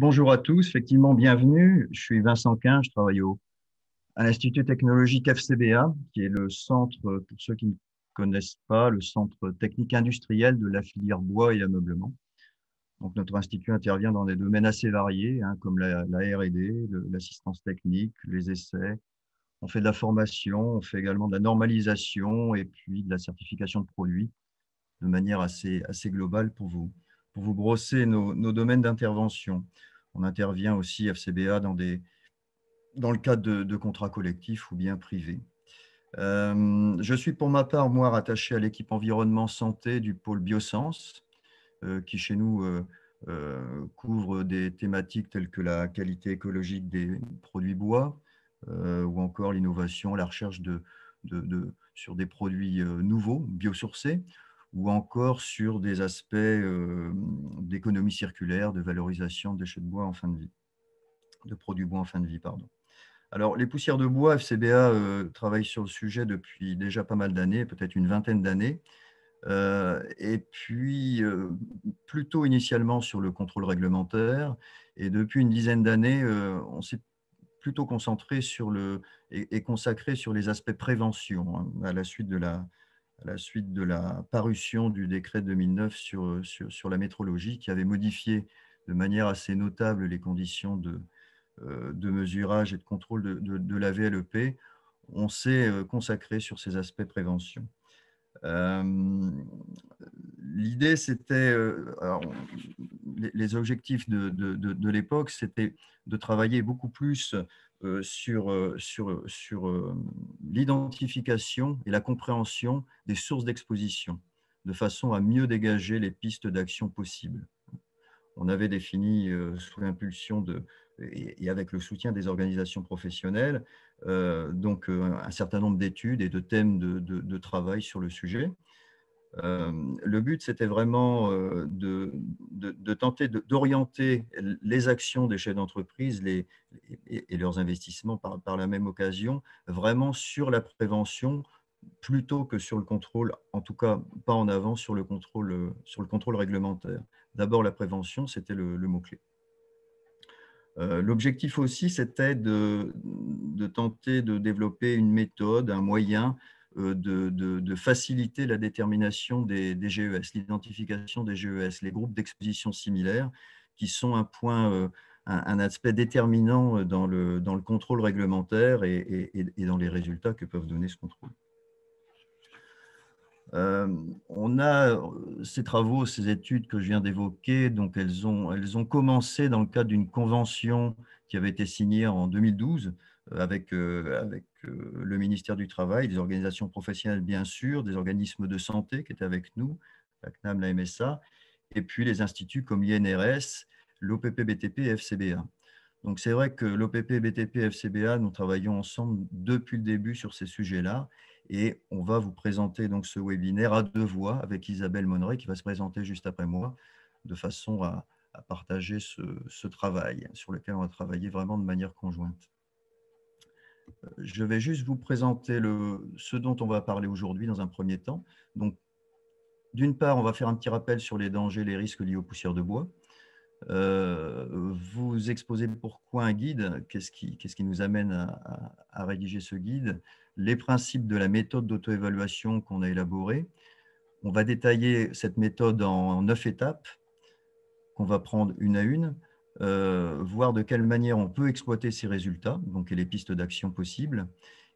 Bonjour à tous, effectivement, bienvenue. Je suis Vincent Quin, je travaille à l'Institut technologique FCBA, qui est le centre, pour ceux qui ne connaissent pas, le centre technique industriel de la filière bois et ameublement. Donc, notre institut intervient dans des domaines assez variés, hein, comme la R&D, l'assistance technique, les essais. On fait de la formation, on fait également de la normalisation et puis de la certification de produits de manière assez globale pour vous brosser nos domaines d'intervention. On intervient aussi FCBA dans le cadre de contrats collectifs ou bien privés. Je suis pour ma part, moi, rattaché à l'équipe environnement santé du pôle Biosens, qui chez nous couvre des thématiques telles que la qualité écologique des produits bois ou encore l'innovation, la recherche sur des produits nouveaux, biosourcés, ou encore sur des aspects d'économie circulaire, de valorisation de déchets de bois en fin de vie, de produits bois en fin de vie, pardon. Alors, les poussières de bois, FCBA travaille sur le sujet depuis déjà pas mal d'années, peut-être une vingtaine d'années, et puis plutôt initialement sur le contrôle réglementaire, et depuis une dizaine d'années, on s'est plutôt concentré et consacré sur les aspects prévention, hein, à la suite de la parution du décret de 2009 sur la métrologie, qui avait modifié de manière assez notable les conditions de mesurage et de contrôle de la VLEP. On s'est consacré sur ces aspects prévention. L'idée, c'était, les objectifs de l'époque, c'était de travailler beaucoup plus sur l'identification et la compréhension des sources d'exposition, de façon à mieux dégager les pistes d'action possibles. On avait défini, sous l'impulsion et avec le soutien des organisations professionnelles, donc un certain nombre d'études et de thèmes de travail sur le sujet. Le but, c'était vraiment de tenter d'orienter les actions des chefs d'entreprise et leurs investissements par la même occasion, vraiment sur la prévention plutôt que sur le contrôle, en tout cas pas en avant sur le contrôle réglementaire. D'abord, la prévention, c'était le mot-clé. L'objectif aussi, c'était de tenter de développer une méthode, un moyen de faciliter la détermination des GES, l'identification des GES, les groupes d'exposition similaires, qui sont un aspect déterminant dans le contrôle réglementaire et dans les résultats que peuvent donner ce contrôle. On a ces travaux, ces études que je viens d'évoquer, donc elles ont commencé dans le cadre d'une convention qui avait été signée en 2012 avec le ministère du Travail, des organisations professionnelles bien sûr, des organismes de santé qui étaient avec nous, la CNAM, la MSA, et puis les instituts comme l'INRS, l'OPP BTP et FCBA. Donc c'est vrai que l'OPP BTP et FCBA, nous travaillons ensemble depuis le début sur ces sujets-là. Et on va vous présenter donc ce webinaire à deux voix avec Isabelle Monneret qui va se présenter juste après moi, de façon à partager ce travail sur lequel on va travailler vraiment de manière conjointe. Je vais juste vous présenter ce dont on va parler aujourd'hui dans un premier temps. Donc, d'une part, on va faire un petit rappel sur les dangers, les risques liés aux poussières de bois. Vous exposer pourquoi un guide, qu'est-ce qui nous amène à rédiger ce guide, les principes de la méthode d'auto-évaluation qu'on a élaborée. On va détailler cette méthode en 9 étapes qu'on va prendre une à une, voir de quelle manière on peut exploiter ces résultats, donc et les pistes d'action possibles.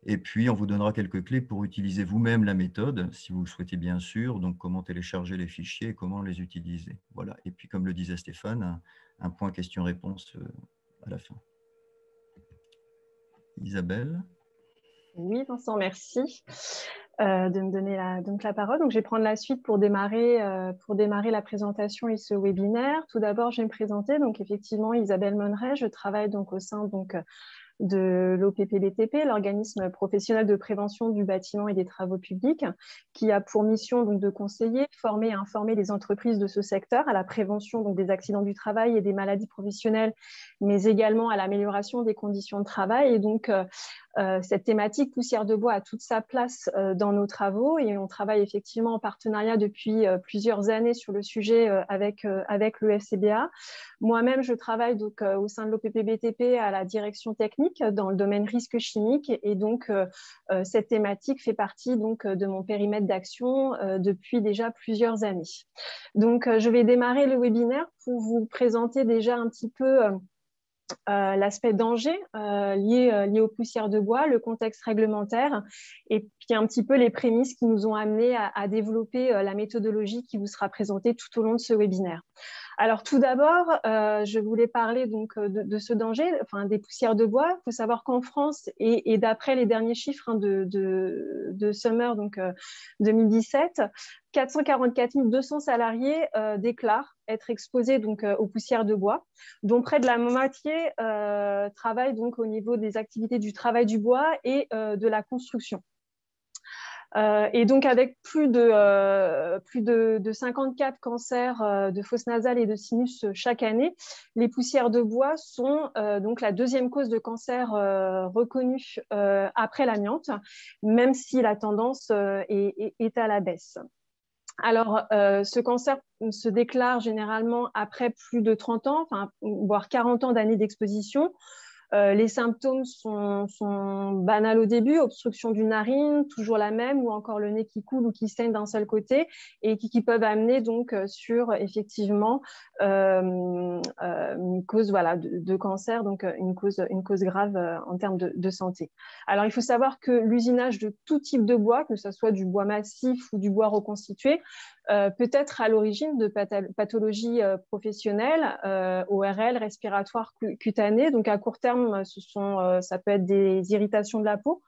Et puis, on vous donnera quelques clés pour utiliser vous-même la méthode, si vous le souhaitez bien sûr, donc comment télécharger les fichiers et comment les utiliser. Voilà. Et puis, comme le disait Stéphane, un point question-réponse à la fin. Isabelle. Oui, Vincent, merci de me donner la parole. Donc, je vais prendre la suite pour démarrer la présentation et ce webinaire. Tout d'abord, je vais me présenter. Donc, effectivement, Isabelle Monneret, je travaille donc au sein de l'OPPBTP, l'organisme professionnel de prévention du bâtiment et des travaux publics, qui a pour mission donc, de conseiller, former et informer les entreprises de ce secteur à la prévention donc, des accidents du travail et des maladies professionnelles, mais également à l'amélioration des conditions de travail. Et donc, cette thématique poussière de bois a toute sa place dans nos travaux et on travaille effectivement en partenariat depuis plusieurs années sur le sujet avec le FCBA. Moi-même, je travaille donc, au sein de l'OPPBTP à la direction technique dans le domaine risque chimique et donc cette thématique fait partie donc, de mon périmètre d'action depuis déjà plusieurs années. Donc, je vais démarrer le webinaire pour vous présenter déjà un petit peu l'aspect danger lié aux poussières de bois, le contexte réglementaire et puis un petit peu les prémices qui nous ont amenés à développer la méthodologie qui vous sera présentée tout au long de ce webinaire. Alors tout d'abord, je voulais parler donc de ce danger, enfin des poussières de bois. Il faut savoir qu'en France, et d'après les derniers chiffres hein, de Summer donc 2017, 444 200 salariés déclarent être exposés donc aux poussières de bois, dont près de la moitié travaillent donc au niveau des activités du travail du bois et de la construction. Et donc, avec plus de 54 cancers de fosse nasale et de sinus chaque année, les poussières de bois sont donc la deuxième cause de cancer reconnue après l'amiante, même si la tendance est à la baisse. Alors, ce cancer se déclare généralement après plus de 30 ans, enfin, voire 40 ans d'années d'exposition. Les symptômes sont banals au début, obstruction du narine, toujours la même, ou encore le nez qui coule ou qui saigne d'un seul côté, et qui peuvent amener donc sur effectivement une cause voilà, de cancer, donc une cause grave en termes de santé. Alors il faut savoir que l'usinage de tout type de bois, que ce soit du bois massif ou du bois reconstitué, peut être à l'origine de pathologies professionnelles, ORL, respiratoires, cutanées. Donc à court terme, ça peut être des irritations de la peau,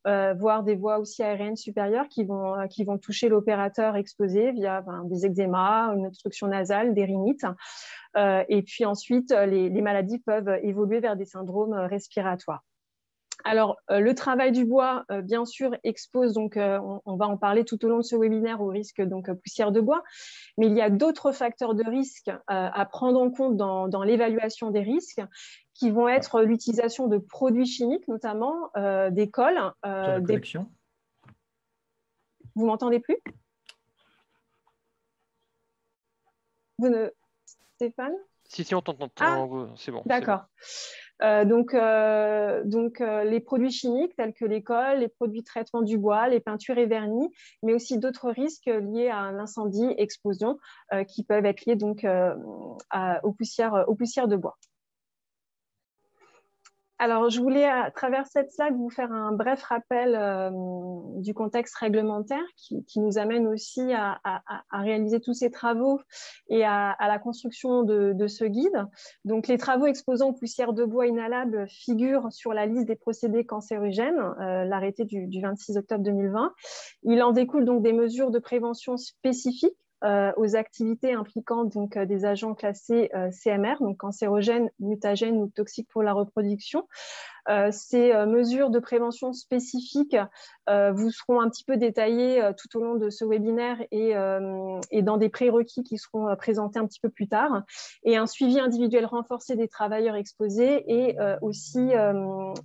voire des voies aussi aériennes supérieures qui vont toucher l'opérateur exposé via des eczémas, une obstruction nasale, des rhinites. Et puis ensuite, les maladies peuvent évoluer vers des syndromes respiratoires. Alors, le travail du bois, bien sûr, expose, donc on va en parler tout au long de ce webinaire, au risque donc poussière de bois, mais il y a d'autres facteurs de risque à prendre en compte dans l'évaluation des risques, qui vont être l'utilisation de produits chimiques, notamment des cols. Sur la connexion. Vous m'entendez plus? Stéphane? Si, on t'entend, c'est bon. D'accord. Donc, les produits chimiques tels que les cols, les produits de traitement du bois, les peintures et vernis, mais aussi d'autres risques liés à un incendie, explosion, qui peuvent être liés donc, aux poussières de bois. Alors, je voulais, à travers cette slide, vous faire un bref rappel du contexte réglementaire qui nous amène aussi à réaliser tous ces travaux et à la construction de ce guide. Donc, les travaux exposant aux poussières de bois inhalables figurent sur la liste des procédés cancérogènes, l'arrêté du 26 octobre 2020. Il en découle donc des mesures de prévention spécifiques aux activités impliquant donc, des agents classés CMR, donc cancérogènes, mutagènes ou toxiques pour la reproduction. Ces mesures de prévention spécifiques vous seront un petit peu détaillées tout au long de ce webinaire et dans des prérequis qui seront présentés un petit peu plus tard. Et un suivi individuel renforcé des travailleurs exposés et aussi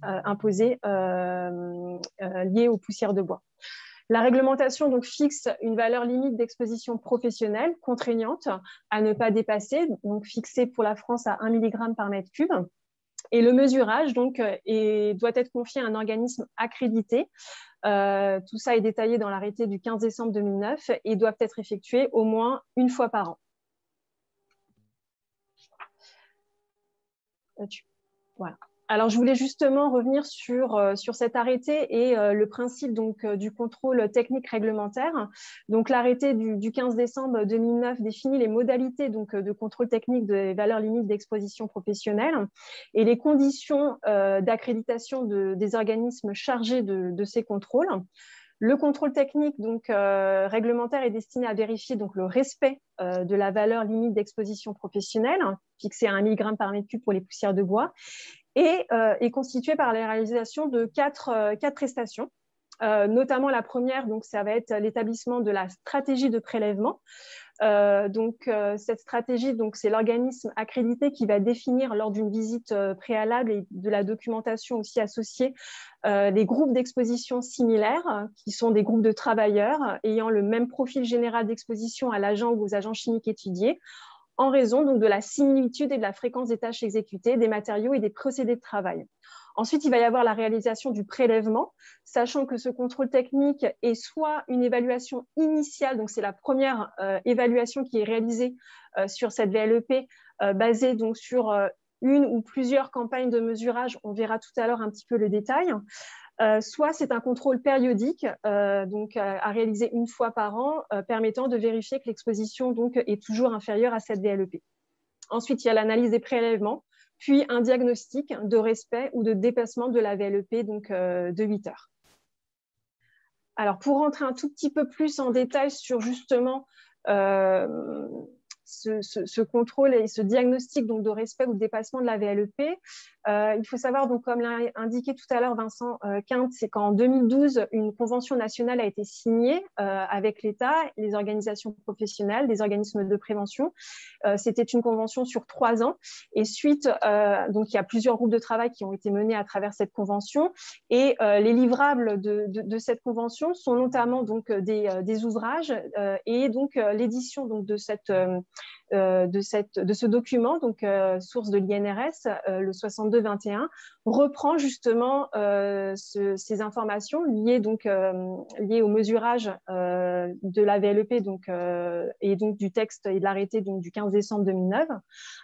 imposé lié aux poussières de bois. La réglementation donc, fixe une valeur limite d'exposition professionnelle contraignante à ne pas dépasser, donc fixée pour la France à 1 mg par mètre cube. Et le mesurage donc, doit être confié à un organisme accrédité. Tout ça est détaillé dans l'arrêté du 15 décembre 2009 et doivent être effectués au moins une fois par an. Voilà. Alors, je voulais justement revenir sur cet arrêté et le principe donc, du contrôle technique réglementaire. Donc, l'arrêté du 15 décembre 2009 définit les modalités donc, de contrôle technique des valeurs limites d'exposition professionnelle et les conditions d'accréditation des organismes chargés de ces contrôles. Le contrôle technique donc, réglementaire est destiné à vérifier donc, le respect de la valeur limite d'exposition professionnelle, fixée à 1 mg par mètre cube pour les poussières de bois, et est constitué par la réalisation de quatre prestations. Notamment la première, donc ça va être l'établissement de la stratégie de prélèvement. Cette stratégie, c'est l'organisme accrédité qui va définir lors d'une visite préalable et de la documentation aussi associée des groupes d'exposition similaires, qui sont des groupes de travailleurs ayant le même profil général d'exposition à l'agent ou aux agents chimiques étudiés, en raison donc de la similitude et de la fréquence des tâches exécutées, des matériaux et des procédés de travail. Ensuite, il va y avoir la réalisation du prélèvement, sachant que ce contrôle technique est soit une évaluation initiale, donc c'est la première évaluation qui est réalisée sur cette VLEP, basée donc sur une ou plusieurs campagnes de mesurage, on verra tout à l'heure un petit peu le détail, soit c'est un contrôle périodique, à réaliser une fois par an, permettant de vérifier que l'exposition est toujours inférieure à cette VLEP. Ensuite, il y a l'analyse des prélèvements, puis un diagnostic de respect ou de dépassement de la VLEP de 8 heures. Alors, pour rentrer un tout petit peu plus en détail sur justement ce contrôle et ce diagnostic de respect ou de dépassement de la VLEP, il faut savoir, comme l'a indiqué tout à l'heure Vincent Quinte, c'est qu'en 2012, une convention nationale a été signée avec l'État, les organisations professionnelles, des organismes de prévention. C'était une convention sur 3 ans. Et suite, il y a plusieurs groupes de travail qui ont été menés à travers cette convention. Et les livrables de cette convention sont notamment des ouvrages et l'édition de ce document, source de l'INRS, le 62-21, reprend justement ces informations liées au mesurage de la VLEP et du texte et de l'arrêté du 15 décembre 2009,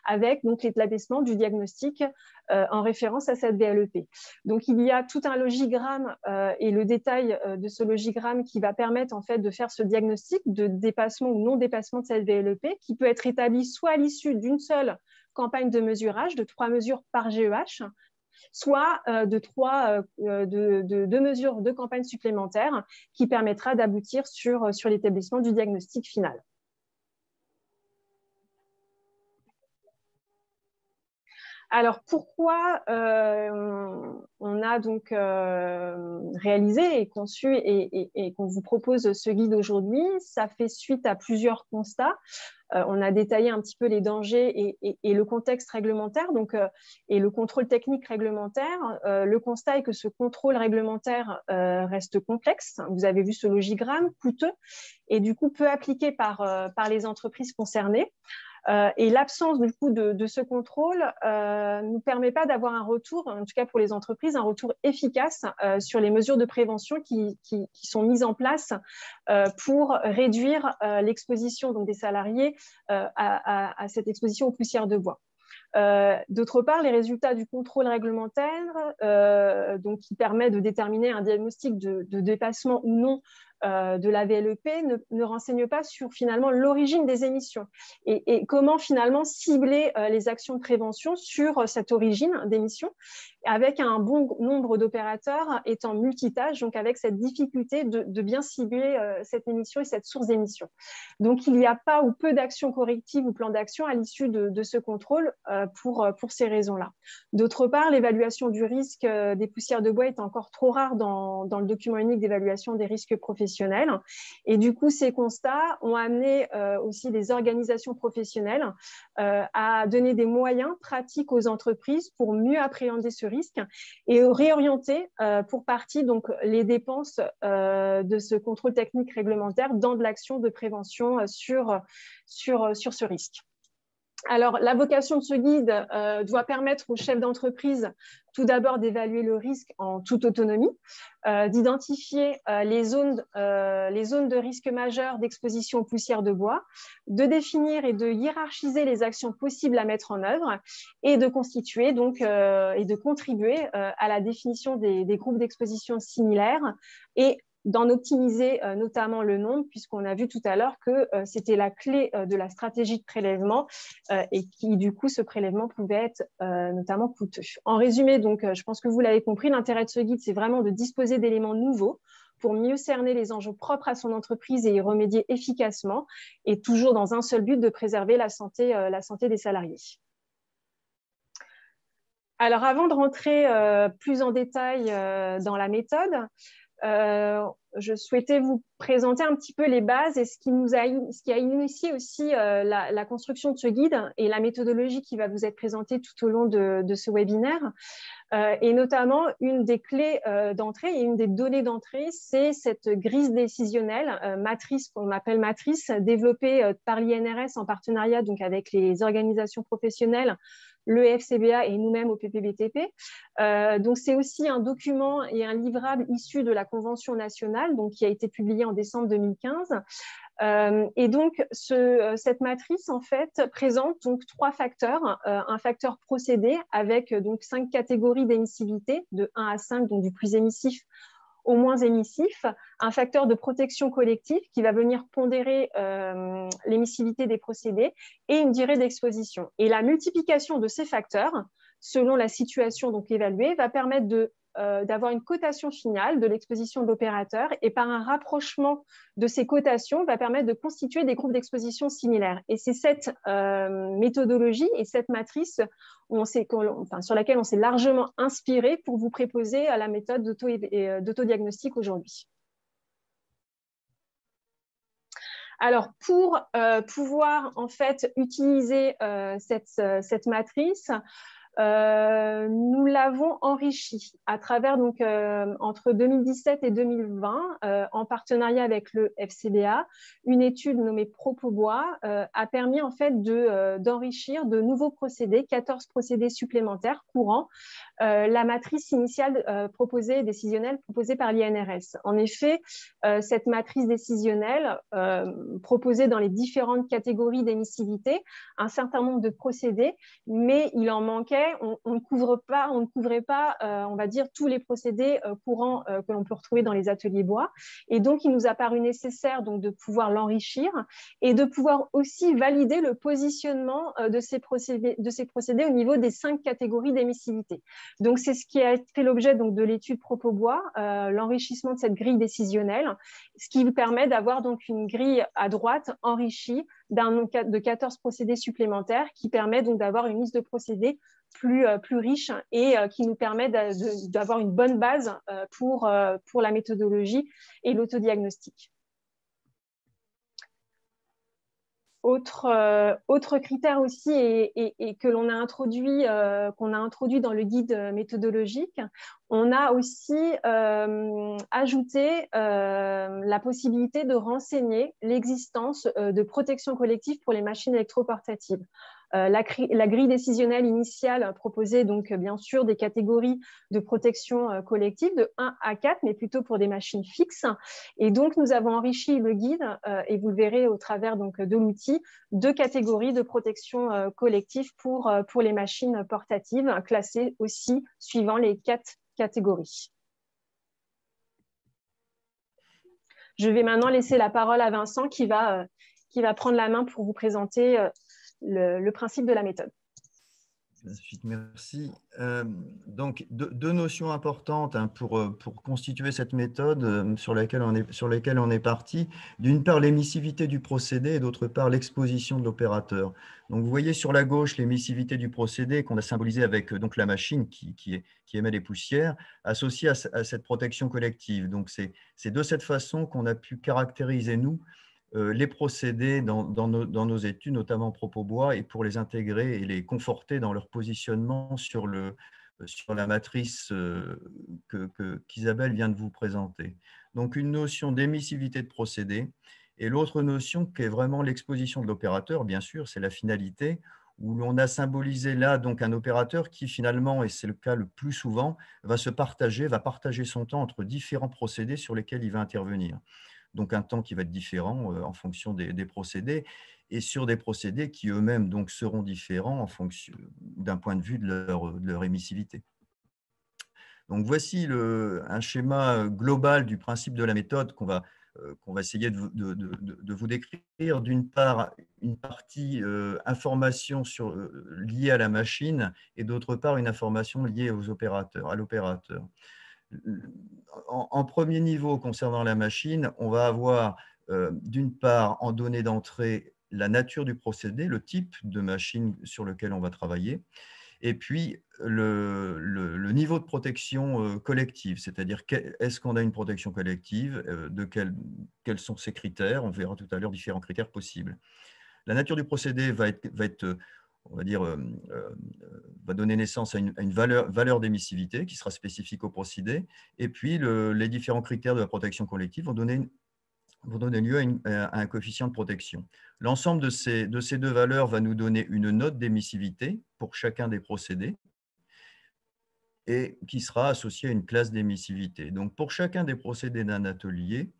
avec l'établissement du diagnostic en référence à cette VLEP. Donc il y a tout un logigramme et le détail de ce logigramme qui va permettre en fait de faire ce diagnostic de dépassement ou non dépassement de cette VLEP, qui peut être établi soit à l'issue d'une seule campagne de mesurage, de 3 mesures par GEH, soit de 2 mesures de campagne supplémentaires qui permettra d'aboutir sur l'établissement du diagnostic final. Alors, pourquoi on a réalisé et conçu et qu'on vous propose ce guide aujourd'hui? Ça fait suite à plusieurs constats. On a détaillé un petit peu les dangers et le contexte réglementaire et le contrôle technique réglementaire. Le constat est que ce contrôle réglementaire reste complexe. Vous avez vu ce logigramme, coûteux, et du coup peu appliqué par les entreprises concernées. Et l'absence du coup de ce contrôle ne nous permet pas d'avoir un retour, en tout cas pour les entreprises, un retour efficace sur les mesures de prévention qui sont mises en place pour réduire l'exposition des salariés à cette exposition aux poussières de bois. D'autre part, les résultats du contrôle réglementaire, qui permet de déterminer un diagnostic de dépassement ou non de la VLEP, ne renseigne pas sur finalement l'origine des émissions et comment finalement cibler les actions de prévention sur cette origine d'émissions, avec un bon nombre d'opérateurs étant multitâches, donc avec cette difficulté de bien cibler cette émission et cette source d'émission. Donc il n'y a pas ou peu d'actions correctives ou plans d'action à l'issue de ce contrôle pour ces raisons-là. D'autre part, l'évaluation du risque des poussières de bois est encore trop rare dans le document unique d'évaluation des risques professionnels. Et du coup, ces constats ont amené aussi les organisations professionnelles à donner des moyens pratiques aux entreprises pour mieux appréhender ce risque et réorienter pour partie les dépenses de ce contrôle technique réglementaire dans de l'action de prévention sur ce risque. Alors, la vocation de ce guide doit permettre aux chefs d'entreprise tout d'abord d'évaluer le risque en toute autonomie, d'identifier les zones de risque majeur d'exposition aux poussières de bois, de définir et de hiérarchiser les actions possibles à mettre en œuvre et de constituer et de contribuer à la définition des groupes d'exposition similaires et d'en optimiser notamment le nombre, puisqu'on a vu tout à l'heure que c'était la clé de la stratégie de prélèvement et qui, du coup, ce prélèvement pouvait être notamment coûteux. En résumé, je pense que vous l'avez compris, l'intérêt de ce guide, c'est vraiment de disposer d'éléments nouveaux pour mieux cerner les enjeux propres à son entreprise et y remédier efficacement, et toujours dans un seul but, de préserver la santé des salariés. Alors, avant de rentrer plus en détail dans la méthode, je souhaitais vous présenter un petit peu les bases et ce qui a initié aussi la construction de ce guide et la méthodologie qui va vous être présentée tout au long de ce webinaire. Et notamment, une des clés d'entrée et une des données d'entrée, c'est cette grille décisionnelle, matrice qu'on appelle matrice, développée par l'INRS en partenariat donc, avec les organisations professionnelles, le FCBA et nous-mêmes au PPBTP. Donc, c'est aussi un document et un livrable issu de la Convention nationale, donc, qui a été publié en décembre 2015. Et donc, cette matrice, en fait, présente donc 3 facteurs. Un facteur procédé avec donc 5 catégories d'émissivité, de 1 à 5, donc du plus émissif au moins émissif, un facteur de protection collective qui va venir pondérer l'émissivité des procédés et une durée d'exposition. Et la multiplication de ces facteurs, selon la situation donc évaluée, va permettre d'avoir une cotation finale de l'exposition de l'opérateur et par un rapprochement de ces cotations va permettre de constituer des groupes d'exposition similaires. Et c'est cette méthodologie et cette matrice sur laquelle on s'est largement inspiré pour vous préposer à la méthode d'autodiagnostic aujourd'hui. Alors, pour pouvoir en fait utiliser cette matrice, nous l'avons enrichi à travers donc entre 2017 et 2020 en partenariat avec le FCBA. Une étude nommée Propobois a permis en fait d'enrichir de nouveaux procédés, 14 procédés supplémentaires courants, la matrice initiale décisionnelle proposée par l'INRS. En effet, cette matrice décisionnelle proposait dans les différentes catégories d'émissivité un certain nombre de procédés, mais il en manquait. On ne couvrait pas, on va dire, tous les procédés courants que l'on peut retrouver dans les ateliers bois. Et donc, il nous a paru nécessaire donc, de pouvoir l'enrichir et de pouvoir aussi valider le positionnement de ces procédés au niveau des 5 catégories d'émissivité. Donc, c'est ce qui a fait l'objet de l'étude Propobois, l'enrichissement de cette grille décisionnelle, ce qui permet d'avoir donc une grille à droite enrichie de 14 procédés supplémentaires qui permet donc d'avoir une liste de procédés plus riche et qui nous permet d'avoir une bonne base pour la méthodologie et l'autodiagnostic. Autre critère aussi et que l'on a introduit, qu'on a introduit dans le guide méthodologique, on a aussi ajouté la possibilité de renseigner l'existence de protection collective pour les machines électroportatives. La grille décisionnelle initiale proposait donc bien sûr des catégories de protection collective de 1 à 4, mais plutôt pour des machines fixes. Et donc, nous avons enrichi le guide, et vous le verrez au travers donc, de l'outil, 2 catégories de protection collective pour les machines portatives, classées aussi suivant les 4 catégories. Je vais maintenant laisser la parole à Vincent qui va prendre la main pour vous présenter le principe de la méthode. Merci. Donc, deux notions importantes hein, pour constituer cette méthode sur laquelle on est parti. D'une part, l'émissivité du procédé et d'autre part, l'exposition de l'opérateur. Donc, vous voyez sur la gauche l'émissivité du procédé qu'on a symbolisé avec donc, la machine qui émet des poussières, associée à cette protection collective. Donc, c'est de cette façon qu'on a pu caractériser, nous, les procédés dans nos études, notamment Propobois, et pour les intégrer et les conforter dans leur positionnement sur la matrice qu'Isabelle vient de vous présenter. Donc, une notion d'émissivité de procédé, et l'autre notion qui est vraiment l'exposition de l'opérateur, bien sûr, c'est la finalité, où l'on a symbolisé là donc un opérateur qui finalement, et c'est le cas le plus souvent, va partager son temps entre différents procédés sur lesquels il va intervenir. Donc un temps qui va être différent en fonction des procédés, et sur des procédés qui eux-mêmes donc seront différents en fonction d'un point de vue de leur émissivité. Donc voici un schéma global du principe de la méthode qu'on va essayer de vous décrire. D'une part, une partie information liée à la machine, et d'autre part, une information liée à l'opérateur. En premier niveau, concernant la machine, on va avoir d'une part, en données d'entrée, la nature du procédé, le type de machine sur lequel on va travailler. Et puis, le niveau de protection collective, c'est-à-dire est-ce qu'on a une protection collective, quels sont ces critères? On verra tout à l'heure différents critères possibles. La nature du procédé on va dire, va donner naissance à une valeur d'émissivité qui sera spécifique au procédé. Et puis, les différents critères de la protection collective vont donner lieu à un coefficient de protection. L'ensemble de ces deux valeurs va nous donner une note d'émissivité pour chacun des procédés et qui sera associée à une classe d'émissivité. Donc, pour chacun des procédés d'un atelier,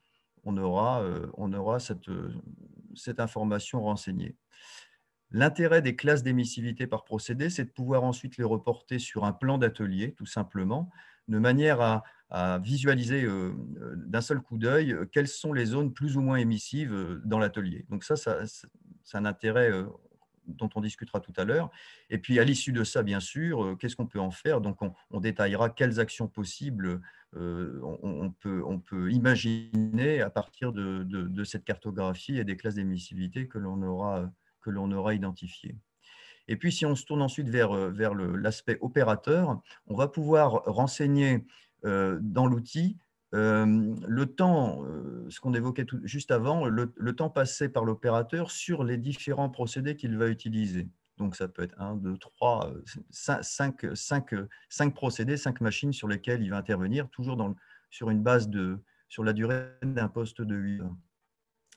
on aura cette information renseignée. L'intérêt des classes d'émissivité par procédé, c'est de pouvoir ensuite les reporter sur un plan d'atelier, tout simplement, de manière à visualiser d'un seul coup d'œil quelles sont les zones plus ou moins émissives dans l'atelier. Donc ça c'est un intérêt dont on discutera tout à l'heure. Et puis, à l'issue de ça, bien sûr, qu'est-ce qu'on peut en faire? Donc, on détaillera quelles actions possibles on peut imaginer à partir de cette cartographie et des classes d'émissivité que l'on aura identifiées. Et puis, si on se tourne ensuite vers l'aspect opérateur, on va pouvoir renseigner dans l'outil le temps, ce qu'on évoquait juste avant, le temps passé par l'opérateur sur les différents procédés qu'il va utiliser. Donc, ça peut être 1, 2, 3, 5 procédés, 5 machines sur lesquelles il va intervenir, toujours sur la durée d'un poste de 8 heures.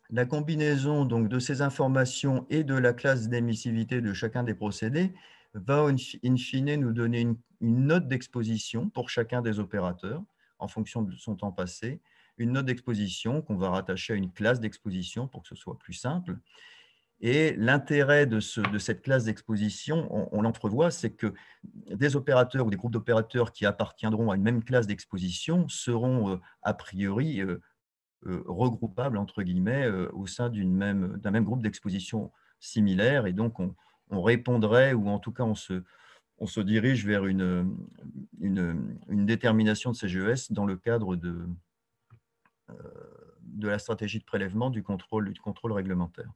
La combinaison donc, de ces informations et de la classe d'émissivité de chacun des procédés va in fine nous donner une note d'exposition pour chacun des opérateurs en fonction de son temps passé, une note d'exposition qu'on va rattacher à une classe d'exposition pour que ce soit plus simple. Et l'intérêt de cette classe d'exposition, on l'entrevoit, c'est que des opérateurs ou des groupes d'opérateurs qui appartiendront à une même classe d'exposition seront a priori regroupables entre guillemets au sein d'un même groupe d'exposition similaire, et donc on répondrait, ou en tout cas on se dirige vers une détermination de CGES dans le cadre de la stratégie de prélèvement du contrôle réglementaire.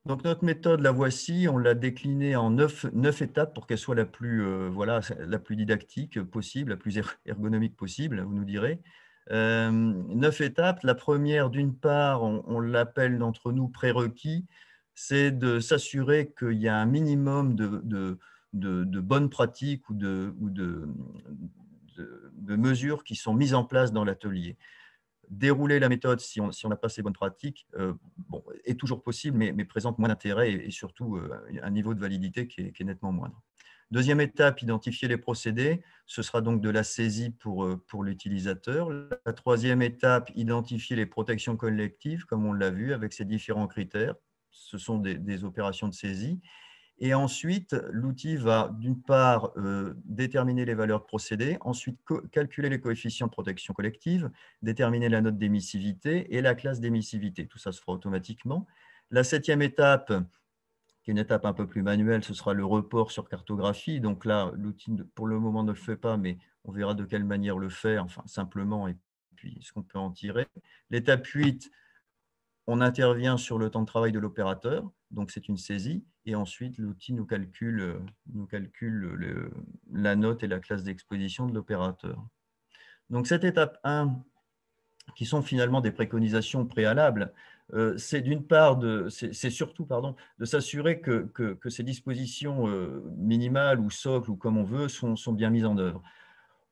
Donc notre méthode, la voici, on l'a déclinée en 9 étapes pour qu'elle soit la plus didactique possible, la plus ergonomique possible, vous nous direz. 9 étapes. La première, d'une part, on l'appelle d'entre nous prérequis, c'est de s'assurer qu'il y a un minimum de bonnes pratiques ou de mesures qui sont mises en place dans l'atelier. Dérouler la méthode, si on n'a pas ces bonnes pratiques, est toujours possible, mais présente moins d'intérêt et surtout un niveau de validité qui est nettement moindre. Deuxième étape, identifier les procédés. Ce sera donc de la saisie pour l'utilisateur. La troisième étape, identifier les protections collectives, comme on l'a vu, avec ces différents critères. Ce sont des opérations de saisie. Et ensuite, l'outil va d'une part déterminer les valeurs de procédés, ensuite calculer les coefficients de protection collective, déterminer la note d'émissivité et la classe d'émissivité. Tout ça se fera automatiquement. La septième étape, qui est une étape un peu plus manuelle, ce sera le report sur cartographie. Donc là, l'outil pour le moment ne le fait pas, mais on verra de quelle manière le faire, enfin simplement, et puis ce qu'on peut en tirer. L'étape 8, on intervient sur le temps de travail de l'opérateur, donc c'est une saisie, et ensuite l'outil nous calcule la note et la classe d'exposition de l'opérateur. Donc cette étape 1, qui sont finalement des préconisations préalables, c'est d'une part, c'est surtout de s'assurer que ces dispositions minimales ou socles, ou comme on veut, sont bien mises en œuvre.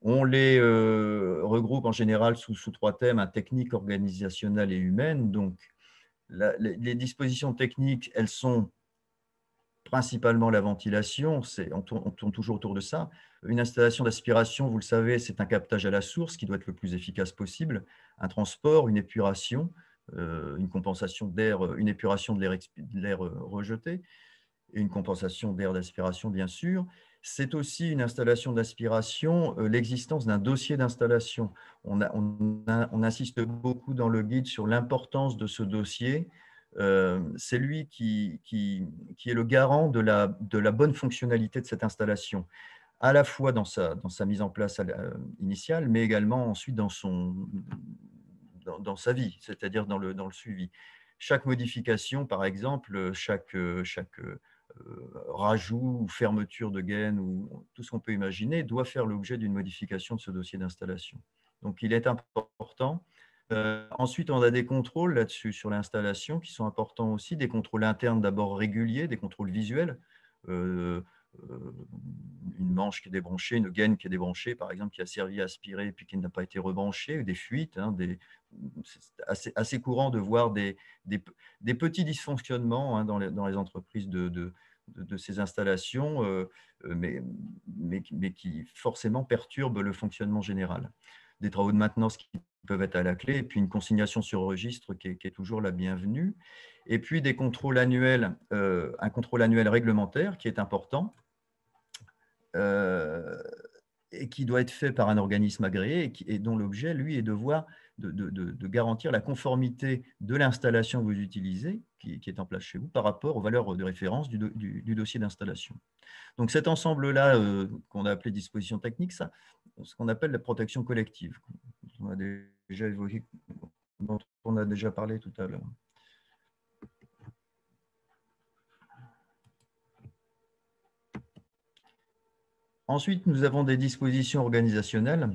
On les regroupe en général sous 3 thèmes: un technique, organisationnel et humaine. Donc, les dispositions techniques, elles sont principalement la ventilation, on tourne toujours autour de ça. Une installation d'aspiration, vous le savez, c'est un captage à la source qui doit être le plus efficace possible. Un transport, une épuration, une compensation d'air, une épuration de l'air rejeté, et une compensation d'air d'aspiration, bien sûr. C'est aussi une installation d'aspiration, l'existence d'un dossier d'installation. On insiste beaucoup dans le guide sur l'importance de ce dossier. C'est lui qui est le garant de la bonne fonctionnalité de cette installation, à la fois dans sa mise en place initiale, mais également ensuite dans sa vie, c'est-à-dire dans le suivi. Chaque modification, par exemple, chaque rajout ou fermeture de gaine ou tout ce qu'on peut imaginer doit faire l'objet d'une modification de ce dossier d'installation. Donc, il est important. Ensuite, on a des contrôles là-dessus sur l'installation qui sont importants aussi, des contrôles internes d'abord réguliers, des contrôles visuels. Une manche qui est débranchée, une gaine qui est débranchée, par exemple, qui a servi à aspirer puis qui n'a pas été rebranchée, des fuites. C'est assez courant de voir des petits dysfonctionnements dans les entreprises de ces installations, mais qui forcément perturbent le fonctionnement général. Des travaux de maintenance qui peuvent être à la clé, et puis une consignation sur registre qui est toujours la bienvenue. Et puis des contrôles annuels, un contrôle annuel réglementaire qui est important, et qui doit être fait par un organisme agréé et dont l'objet, lui, est de garantir la conformité de l'installation que vous utilisez, qui est en place chez vous, par rapport aux valeurs de référence du dossier d'installation. Donc cet ensemble-là, qu'on a appelé disposition technique, ça, ce qu'on appelle la protection collective, on a déjà évoqué, dont on a déjà parlé tout à l'heure. Ensuite, nous avons des dispositions organisationnelles.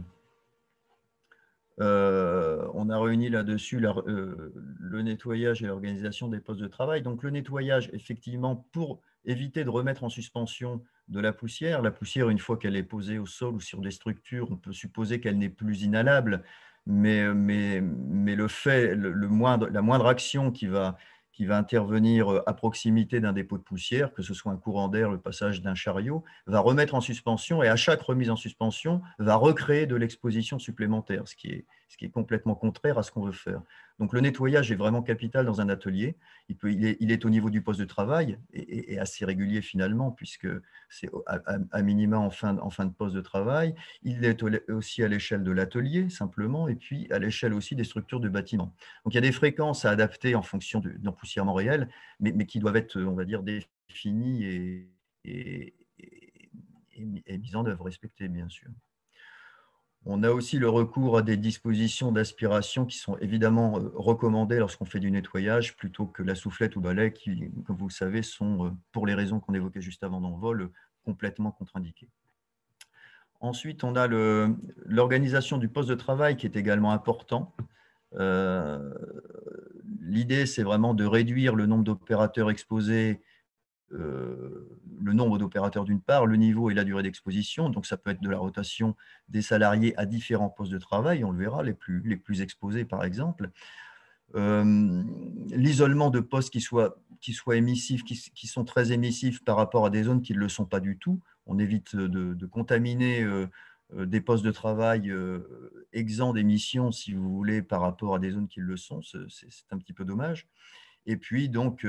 On a réuni là-dessus le nettoyage et l'organisation des postes de travail. Donc, le nettoyage, effectivement, pour éviter de remettre en suspension de la poussière. La poussière, une fois qu'elle est posée au sol ou sur des structures, on peut supposer qu'elle n'est plus inhalable, mais le fait, la moindre action qui va intervenir à proximité d'un dépôt de poussière, que ce soit un courant d'air, le passage d'un chariot, va remettre en suspension et à chaque remise en suspension, va recréer de l'exposition supplémentaire, ce qui est complètement contraire à ce qu'on veut faire. Donc le nettoyage est vraiment capital dans un atelier. Il est au niveau du poste de travail et assez régulier finalement, puisque c'est à minima en fin de poste de travail. Il est aussi à l'échelle de l'atelier, simplement, et puis à l'échelle aussi des structures de bâtiment. Donc il y a des fréquences à adapter en fonction de l'empoussièrement réel, mais qui doivent être, on va dire, définies et mises en œuvre, respectées, bien sûr. On a aussi le recours à des dispositions d'aspiration qui sont évidemment recommandées lorsqu'on fait du nettoyage, plutôt que la soufflette ou le balai qui, comme vous le savez, sont, pour les raisons qu'on évoquait juste avant dans le vol, complètement contre-indiquées. Ensuite, on a l'organisation du poste de travail qui est également important. L'idée, c'est vraiment de réduire le nombre d'opérateurs exposés, le nombre d'opérateurs d'une part, le niveau et la durée d'exposition. Donc, ça peut être de la rotation des salariés à différents postes de travail, on le verra, les plus exposés, par exemple. L'isolement de postes qui soient émissifs, qui sont très émissifs par rapport à des zones qui ne le sont pas du tout. On évite de contaminer des postes de travail exempts d'émissions, si vous voulez, par rapport à des zones qui le sont. C'est un petit peu dommage. Et puis, donc,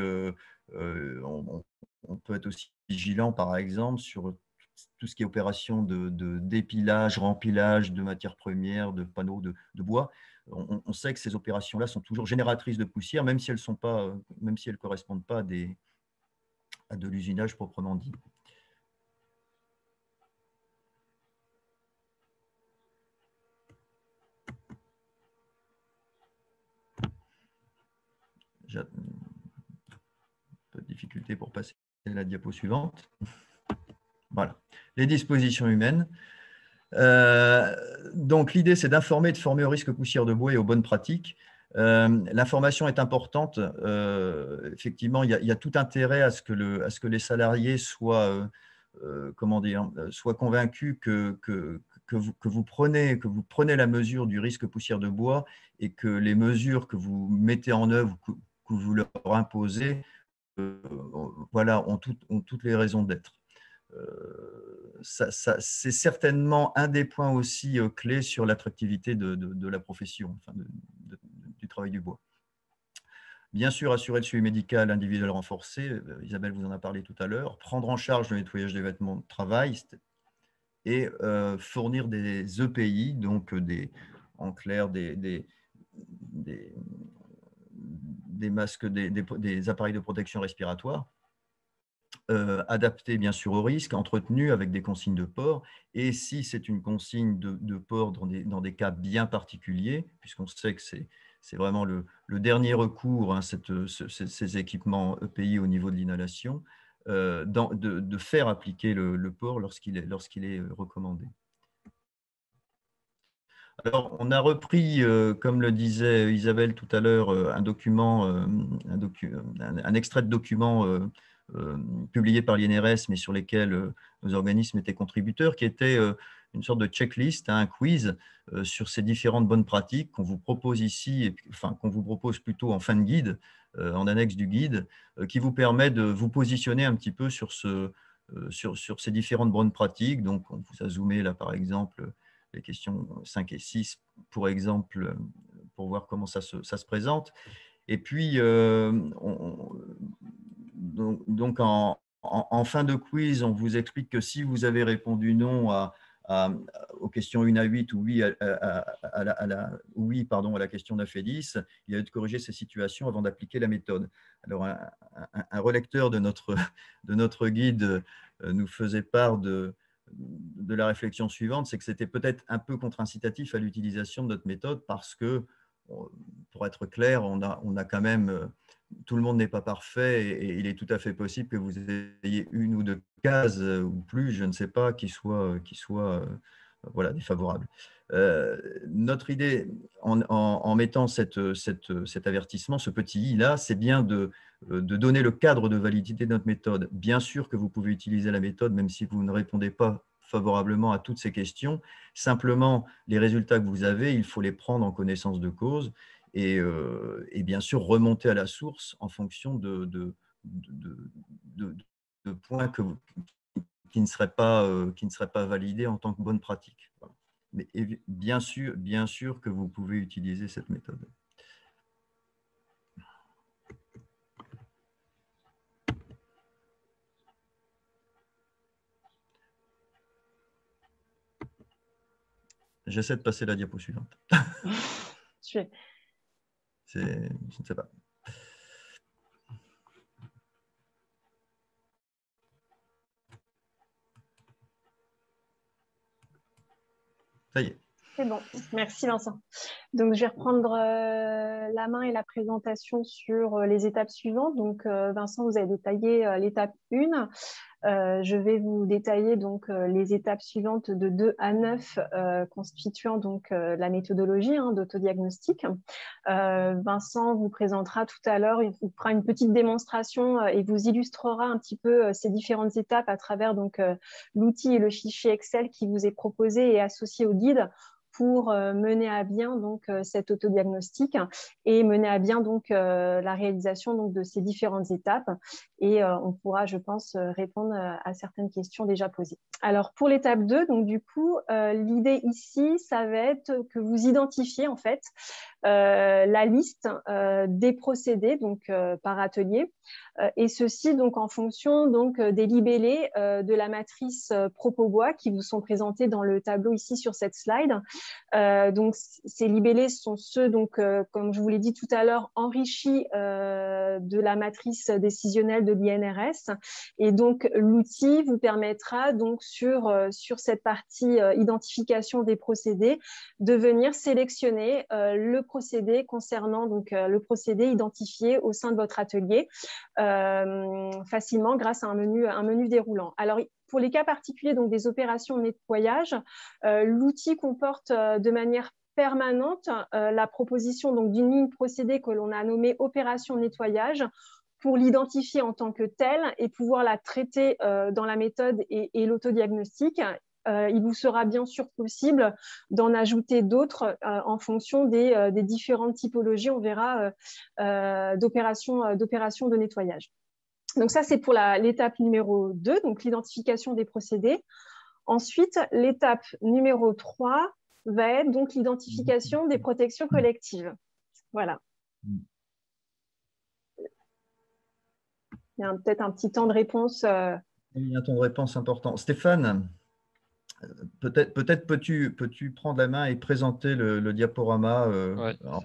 on peut être aussi vigilant, par exemple, sur tout ce qui est opération d'épilage, rempilage de matières premières, de panneaux de bois. On sait que ces opérations-là sont toujours génératrices de poussière, même si elles ne correspondent pas à de l'usinage proprement dit. J'ai un peu de difficulté pour passer à la diapo suivante. Voilà, les dispositions humaines. Donc, l'idée, c'est d'informer et de former au risque poussière de bois et aux bonnes pratiques. L'information est importante. Effectivement, il y a tout intérêt à ce que les salariés soient, soient convaincus que vous prenez la mesure du risque poussière de bois et que les mesures que vous mettez en œuvre, que vous leur imposez, voilà, ont toutes les raisons d'être. C'est certainement un des points aussi clés sur l'attractivité de la profession, enfin du travail du bois. Bien sûr, assurer le suivi médical individuel renforcé, Isabelle vous en a parlé tout à l'heure, prendre en charge le nettoyage des vêtements de travail et fournir des EPI, donc en clair des masques, des appareils de protection respiratoire, adapté bien sûr au risque, entretenu avec des consignes de port. Et si c'est une consigne de port dans des cas bien particuliers, puisqu'on sait que c'est vraiment le dernier recours, hein, ces équipements EPI au niveau de l'inhalation, de faire appliquer le port lorsqu'il est recommandé. Alors, on a repris, comme le disait Isabelle tout à l'heure, un document, un extrait de document publié par l'INRS, mais sur lesquels nos organismes étaient contributeurs, qui était une sorte de checklist, un quiz sur ces différentes bonnes pratiques qu'on vous propose ici, enfin qu'on vous propose plutôt en fin de guide, en annexe du guide, qui vous permet de vous positionner un petit peu sur ces différentes bonnes pratiques. Donc, on vous a zoomé là, par exemple, les questions 5 et 6, pour exemple, pour voir comment ça se présente. Et puis, donc en fin de quiz, on vous explique que si vous avez répondu non aux questions 1 à 8 ou oui à la question 9 et 10, il y a de corriger ces situations avant d'appliquer la méthode. Alors, un relecteur de notre guide nous faisait part de la réflexion suivante, c'est que c'était peut-être un peu contre-incitatif à l'utilisation de notre méthode parce que, pour être clair, on a quand même, tout le monde n'est pas parfait et il est tout à fait possible que vous ayez une ou deux cases ou plus, je ne sais pas, qui soient voilà, défavorables. Notre idée en mettant cet avertissement, ce petit « i » là, c'est bien de donner le cadre de validité de notre méthode. Bien sûr que vous pouvez utiliser la méthode même si vous ne répondez pas favorablement à toutes ces questions. Simplement, les résultats que vous avez, il faut les prendre en connaissance de cause et bien sûr remonter à la source en fonction de points qui ne seraient pas validés en tant que bonne pratique. Voilà. Mais bien sûr que vous pouvez utiliser cette méthode. J'essaie de passer la diapo suivante. Je ne sais pas. Ça y est. C'est bon, merci Vincent. Donc, je vais reprendre la main et la présentation sur les étapes suivantes. Donc, Vincent, vous avez détaillé l'étape 1. Je vais vous détailler donc les étapes suivantes de 2 à 9 constituant donc la méthodologie d'autodiagnostic. Vincent vous présentera tout à l'heure, il vous fera une petite démonstration et vous illustrera un petit peu ces différentes étapes à travers donc l'outil et le fichier Excel qui vous est proposé et associé au guide pour mener à bien donc cet autodiagnostic et mener à bien donc la réalisation donc de ces différentes étapes et on pourra, je pense, répondre à certaines questions déjà posées. Alors pour l'étape 2, donc du coup, l'idée ici, ça va être que vous identifiez en fait la liste des procédés donc par atelier et ceci donc en fonction donc des libellés de la matrice Propobois qui vous sont présentés dans le tableau ici sur cette slide. Donc ces libellés sont ceux donc comme je vous l'ai dit tout à l'heure enrichis de la matrice décisionnelle de l'INRS et donc l'outil vous permettra donc sur cette partie identification des procédés de venir sélectionner le procédé concernant donc le procédé identifié au sein de votre atelier facilement grâce à un menu déroulant. Alors pour les cas particuliers donc des opérations de nettoyage, l'outil comporte de manière permanente la proposition donc d'une ligne procédé que l'on a nommée opération nettoyage pour l'identifier en tant que telle et pouvoir la traiter dans la méthode et l'autodiagnostic. Il vous sera bien sûr possible d'en ajouter d'autres en fonction des différentes typologies, on verra, d'opérations de nettoyage. Donc ça, c'est pour l'étape numéro 2, donc l'identification des procédés. Ensuite, l'étape numéro 3 va être donc l'identification des protections collectives. Voilà. Il y a peut-être un petit temps de réponse. Il y a un temps de réponse important. Stéphane, peut-être peux-tu prendre la main et présenter le diaporama Ouais, en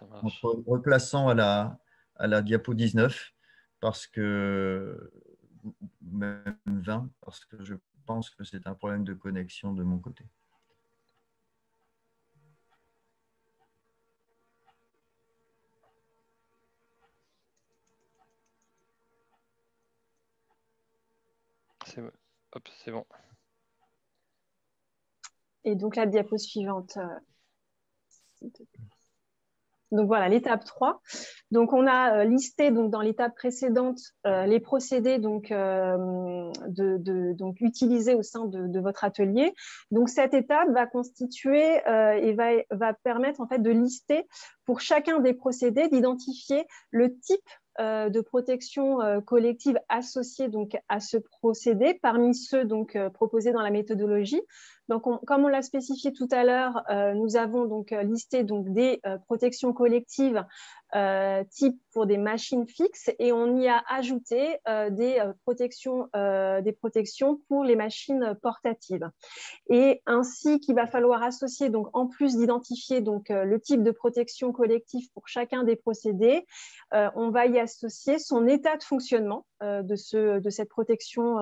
replaçant à la diapo 19 parce que même 20 parce que je pense que c'est un problème de connexion de mon côté. Hop, c'est bon. Et donc, la diapo suivante. Donc voilà, l'étape 3. Donc on a listé donc, dans l'étape précédente les procédés donc, donc, utilisés au sein de votre atelier. Donc cette étape va constituer et va permettre en fait de lister pour chacun des procédés, d'identifier le type de protection collective associée donc, à ce procédé parmi ceux donc, proposés dans la méthodologie. Donc, comme on l'a spécifié tout à l'heure, nous avons donc listé donc, des protections collectives type pour des machines fixes et on y a ajouté des protections pour les machines portatives. Et ainsi qu'il va falloir associer, donc, en plus d'identifier donc, le type de protection collective pour chacun des procédés, on va y associer son état de fonctionnement de cette protection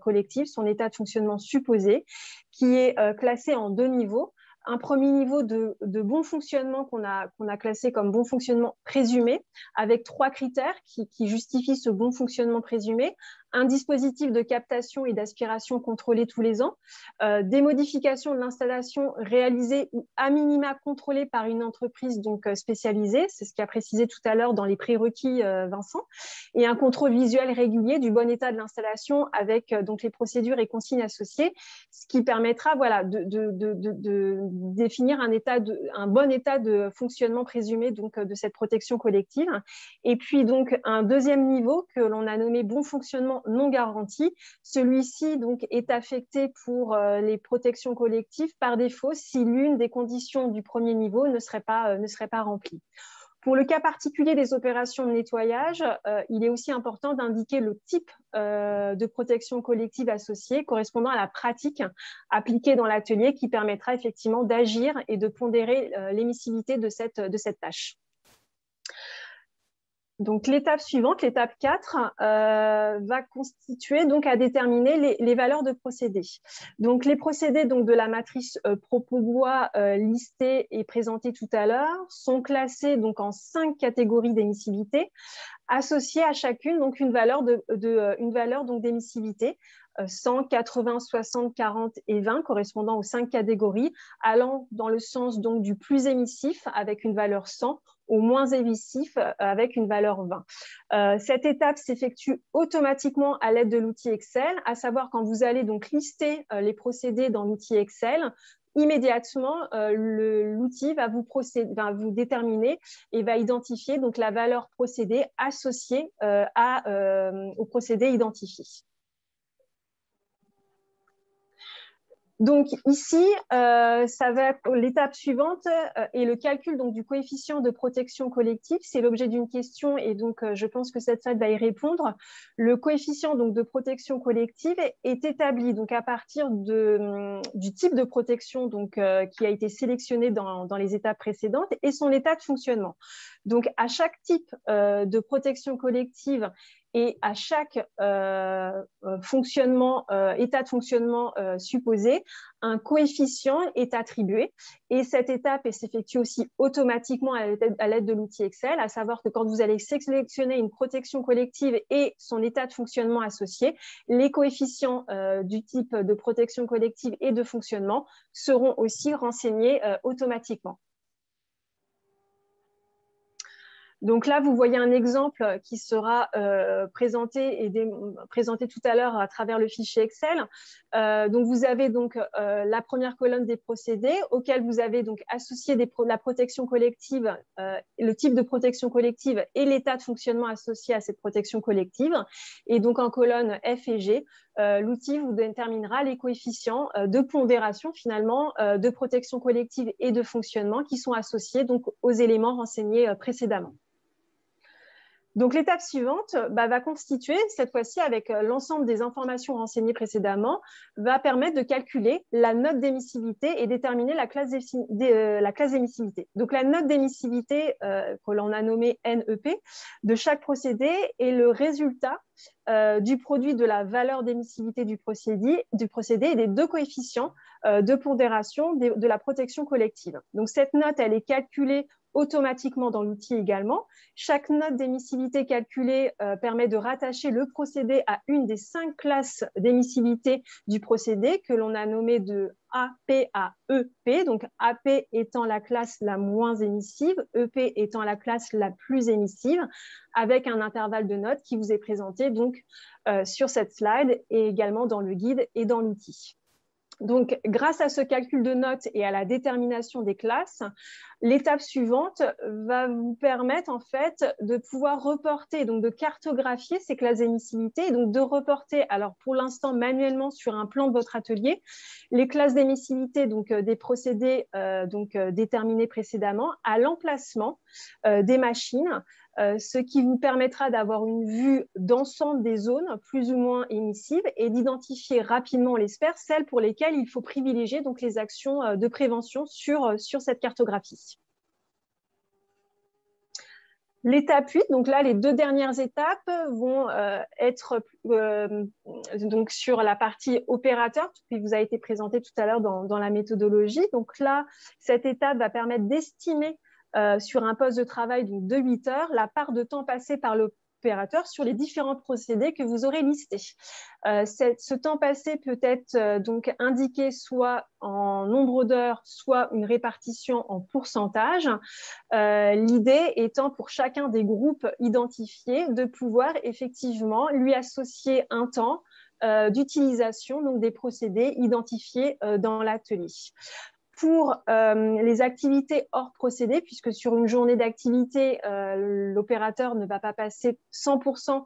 collective, son état de fonctionnement supposé, qui est classé en 2 niveaux. Un premier niveau de bon fonctionnement qu'on a classé comme bon fonctionnement présumé, avec 3 critères qui justifient ce bon fonctionnement présumé. Un dispositif de captation et d'aspiration contrôlé tous les ans, des modifications de l'installation réalisées ou à minima contrôlées par une entreprise donc, spécialisée, c'est ce qu'a précisé tout à l'heure dans les prérequis Vincent, et un contrôle visuel régulier du bon état de l'installation avec donc, les procédures et consignes associées, ce qui permettra voilà, de définir un bon état de fonctionnement présumé donc, de cette protection collective. Et puis donc un deuxième niveau que l'on a nommé bon fonctionnement non garanti. Celui-ci donc est affecté pour les protections collectives par défaut si l'une des conditions du premier niveau ne serait pas remplie. Pour le cas particulier des opérations de nettoyage, il est aussi important d'indiquer le type de protection collective associée correspondant à la pratique appliquée dans l'atelier qui permettra effectivement d'agir et de pondérer l'émissivité de cette tâche. Donc, l'étape suivante, l'étape 4, va constituer donc à déterminer les valeurs de procédés. Donc, les procédés donc, de la matrice Propobois listée et présentée tout à l'heure sont classés donc, en 5 catégories d'émissivité, associées à chacune donc, une valeur d'émissivité. 100, 80, 60, 40 et 20 correspondant aux 5 catégories, allant dans le sens donc, du plus émissif avec une valeur 100 au moins émissif avec une valeur 20. Cette étape s'effectue automatiquement à l'aide de l'outil Excel, à savoir quand vous allez donc lister les procédés dans l'outil Excel, immédiatement, l'outil va vous déterminer et va identifier donc, la valeur procédé associée au procédé identifié. Donc ici, ça va être l'étape suivante et le calcul donc, du coefficient de protection collective. C'est l'objet d'une question et donc je pense que cette slide va y répondre. Le coefficient donc, de protection collective est établi donc, à partir du type de protection donc, qui a été sélectionné dans les étapes précédentes et son état de fonctionnement. Donc à chaque type de protection collective et à chaque état de fonctionnement supposé, un coefficient est attribué et cette étape s'effectue aussi automatiquement à l'aide de l'outil Excel, à savoir que quand vous allez sélectionner une protection collective et son état de fonctionnement associé, les coefficients du type de protection collective et de fonctionnement seront aussi renseignés automatiquement. Donc là, vous voyez un exemple qui sera présenté tout à l'heure à travers le fichier Excel. Donc vous avez donc la première colonne des procédés auxquels vous avez donc associé la protection collective, le type de protection collective et l'état de fonctionnement associé à cette protection collective. Et donc en colonne F et G, l'outil vous déterminera les coefficients de pondération finalement de protection collective et de fonctionnement qui sont associés donc aux éléments renseignés précédemment. Donc, l'étape suivante va constituer, cette fois-ci avec l'ensemble des informations renseignées précédemment, va permettre de calculer la note d'émissivité et déterminer la classe d'émissivité. Donc, la note d'émissivité que l'on a nommée NEP de chaque procédé est le résultat du produit de la valeur d'émissivité du procédé et des 2 coefficients de pondération de la protection collective. Donc, cette note, elle est calculée automatiquement dans l'outil également. Chaque note d'émissivité calculée permet de rattacher le procédé à une des 5 classes d'émissivité du procédé que l'on a nommé de AP à EP, donc AP étant la classe la moins émissive, EP étant la classe la plus émissive, avec un intervalle de notes qui vous est présenté donc sur cette slide et également dans le guide et dans l'outil. Donc, grâce à ce calcul de notes et à la détermination des classes, l'étape suivante va vous permettre en fait de pouvoir reporter, donc de cartographier ces classes d'émissivité et donc de reporter, alors pour l'instant manuellement sur un plan de votre atelier, les classes d'émissivité donc des procédés déterminés précédemment à l'emplacement des machines, ce qui vous permettra d'avoir une vue d'ensemble des zones plus ou moins émissives et d'identifier rapidement, on l'espère, celles pour lesquelles il faut privilégier donc les actions de prévention sur cette cartographie. L'étape 8, donc là, les 2 dernières étapes vont être donc sur la partie opérateur, qui vous a été présentée tout à l'heure dans la méthodologie. Donc là, cette étape va permettre d'estimer sur un poste de travail de 8 heures, la part de temps passé par l'opérateur sur les différents procédés que vous aurez listés. Ce temps passé peut être donc indiqué soit en nombre d'heures, soit une répartition en pourcentage. L'idée étant pour chacun des groupes identifiés de pouvoir effectivement lui associer un temps d'utilisation donc des procédés identifiés dans l'atelier. Pour les activités hors procédé, puisque sur une journée d'activité, l'opérateur ne va pas passer 100%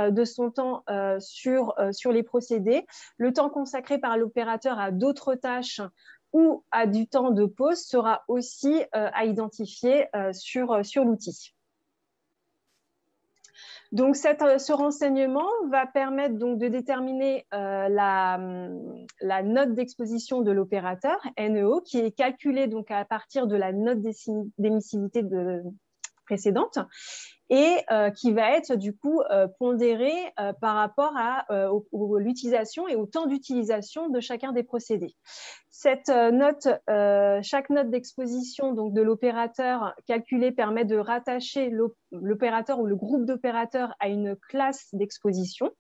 de son temps sur les procédés, le temps consacré par l'opérateur à d'autres tâches ou à du temps de pause sera aussi à identifier sur l'outil. Donc, ce renseignement va permettre donc de déterminer la note d'exposition de l'opérateur, NEO, qui est calculée donc à partir de la note d'émissivité précédente et qui va être du coup pondérée par rapport à l'utilisation et au temps d'utilisation de chacun des procédés. Cette note, chaque note d'exposition donc de l'opérateur calculée permet de rattacher l'opérateur ou le groupe d'opérateurs à une classe d'exposition.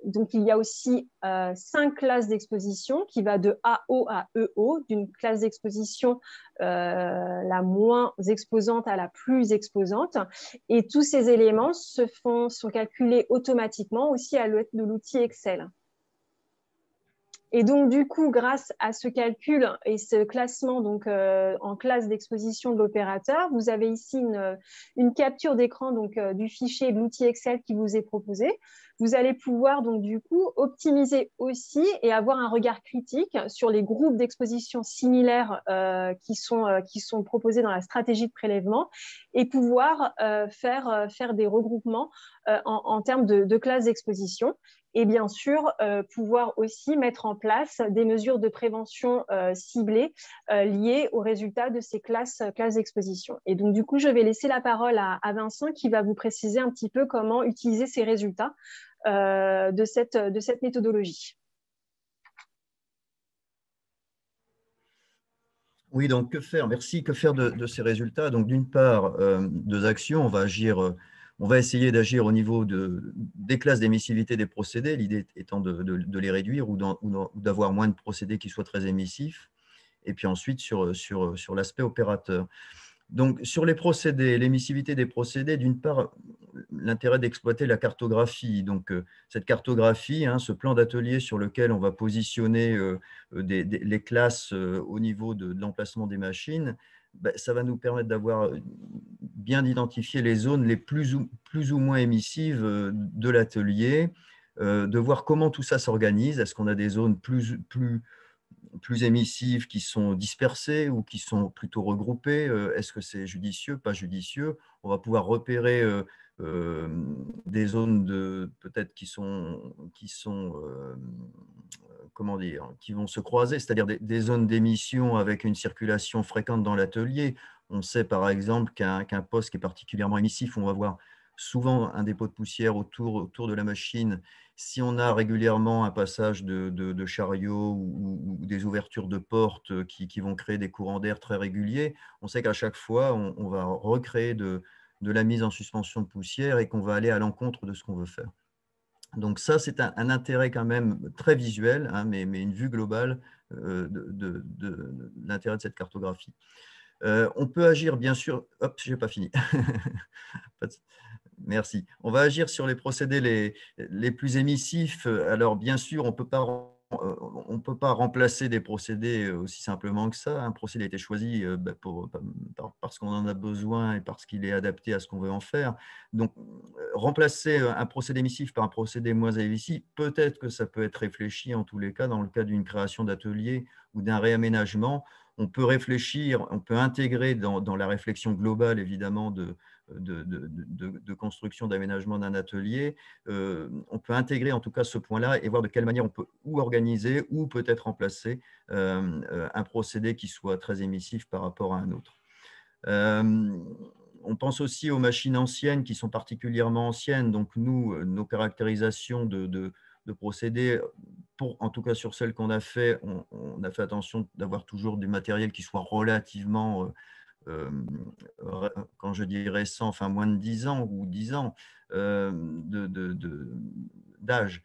Donc, il y a aussi 5 classes d'exposition qui va de AO à EO, d'une classe d'exposition la moins exposante à la plus exposante. Et tous ces éléments sont calculés automatiquement aussi à l'aide de l'outil Excel. Et donc, du coup, grâce à ce calcul et ce classement donc, en classe d'exposition de l'opérateur, vous avez ici une capture d'écran du fichier de l'outil Excel qui vous est proposé. Vous allez pouvoir donc, du coup, optimiser aussi et avoir un regard critique sur les groupes d'exposition similaires qui sont proposés dans la stratégie de prélèvement et pouvoir faire des regroupements en termes de classes d'exposition. Et bien sûr, pouvoir aussi mettre en place des mesures de prévention ciblées liées aux résultats de ces classes d'exposition. Et donc, du coup, je vais laisser la parole à Vincent qui va vous préciser un petit peu comment utiliser ces résultats de cette méthodologie. Oui, donc que faire? Merci. Que faire de ces résultats? Donc, d'une part, 2 actions. On va essayer d'agir au niveau des classes d'émissivité des procédés, l'idée étant de les réduire ou d'avoir moins de procédés qui soient très émissifs. Et puis ensuite, sur l'aspect opérateur. Donc, sur les procédés, l'émissivité des procédés, d'une part, l'intérêt d'exploiter la cartographie. Donc, cette cartographie, ce plan d'atelier sur lequel on va positionner les classes au niveau de l'emplacement des machines, ça va nous permettre d'avoir bien identifié les zones les plus ou moins émissives de l'atelier, de voir comment tout ça s'organise. Est-ce qu'on a des zones plus émissives qui sont dispersées ou qui sont plutôt regroupées? Est-ce que c'est judicieux, pas judicieux? On va pouvoir repérer des zones peut-être qui vont se croiser, c'est-à-dire des zones d'émission avec une circulation fréquente dans l'atelier. On sait par exemple qu'un poste qui est particulièrement émissif, on va voir souvent un dépôt de poussière autour de la machine. Si on a régulièrement un passage de chariot ou des ouvertures de portes qui vont créer des courants d'air très réguliers, on sait qu'à chaque fois, on va recréer de la mise en suspension de poussière et qu'on va aller à l'encontre de ce qu'on veut faire. Donc ça, c'est un intérêt quand même très visuel, hein, mais une vue globale de l'intérêt de cette cartographie. On peut agir, bien sûr… Hop, je n'ai pas fini. Merci. On va agir sur les procédés les plus émissifs. Alors, bien sûr, on ne peut pas remplacer des procédés aussi simplement que ça. Un procédé a été choisi parce qu'on en a besoin et parce qu'il est adapté à ce qu'on veut en faire. Donc, remplacer un procédé émissif par un procédé moins émissif, peut-être que ça peut être réfléchi en tous les cas dans le cas d'une création d'atelier ou d'un réaménagement. On peut réfléchir, on peut intégrer dans la réflexion globale, évidemment, de construction, d'aménagement d'un atelier, on peut intégrer en tout cas ce point-là et voir de quelle manière on peut ou organiser ou peut-être remplacer un procédé qui soit très émissif par rapport à un autre. On pense aussi aux machines anciennes qui sont particulièrement anciennes. Donc, nous, nos caractérisations de procédés, en tout cas sur celles qu'on a fait, on a fait attention d'avoir toujours du matériel qui soit relativement, quand je dis récent, enfin moins de 10 ans ou 10 ans d'âge.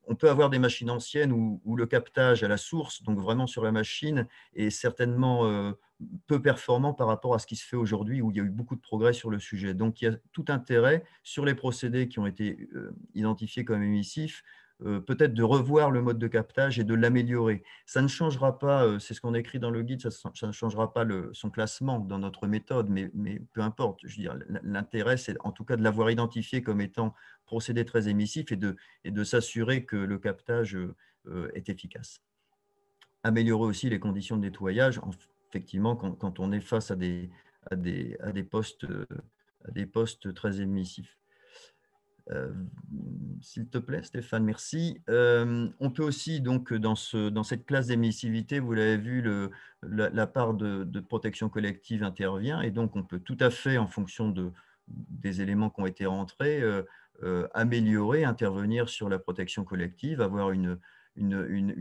On peut avoir des machines anciennes où le captage à la source, donc vraiment sur la machine, est certainement peu performant par rapport à ce qui se fait aujourd'hui, où il y a eu beaucoup de progrès sur le sujet. Donc, il y a tout intérêt sur les procédés qui ont été identifiés comme émissifs, peut-être de revoir le mode de captage et de l'améliorer. Ça ne changera pas, c'est ce qu'on écrit dans le guide, ça ne changera pas son classement dans notre méthode, mais peu importe. Je veux dire, l'intérêt, c'est en tout cas de l'avoir identifié comme étant procédé très émissif et de s'assurer que le captage est efficace. Améliorer aussi les conditions de nettoyage, effectivement, quand on est face à des postes très émissifs. S'il te plaît, Stéphane, merci. On peut aussi, donc, dans cette classe d'émissivité, vous l'avez vu, la part de protection collective intervient, et donc on peut tout à fait, en fonction des éléments qui ont été rentrés, améliorer, intervenir sur la protection collective, avoir une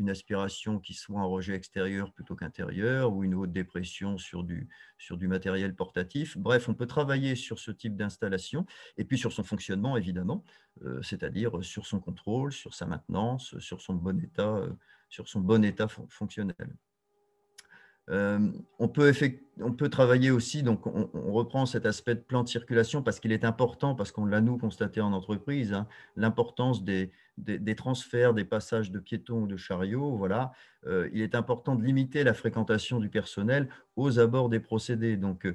aspiration qui soit en rejet extérieur plutôt qu'intérieur, ou une haute dépression sur du matériel portatif. Bref, on peut travailler sur ce type d'installation, et puis sur son fonctionnement, évidemment, c'est-à-dire sur son contrôle, sur sa maintenance, sur son bon état fonctionnel. On peut travailler aussi, donc on reprend cet aspect de plan de circulation parce qu'il est important, parce qu'on l'a nous constaté en entreprise, hein, l'importance des transferts, des passages de piétons ou de chariots. Voilà. Il est important de limiter la fréquentation du personnel aux abords des procédés, donc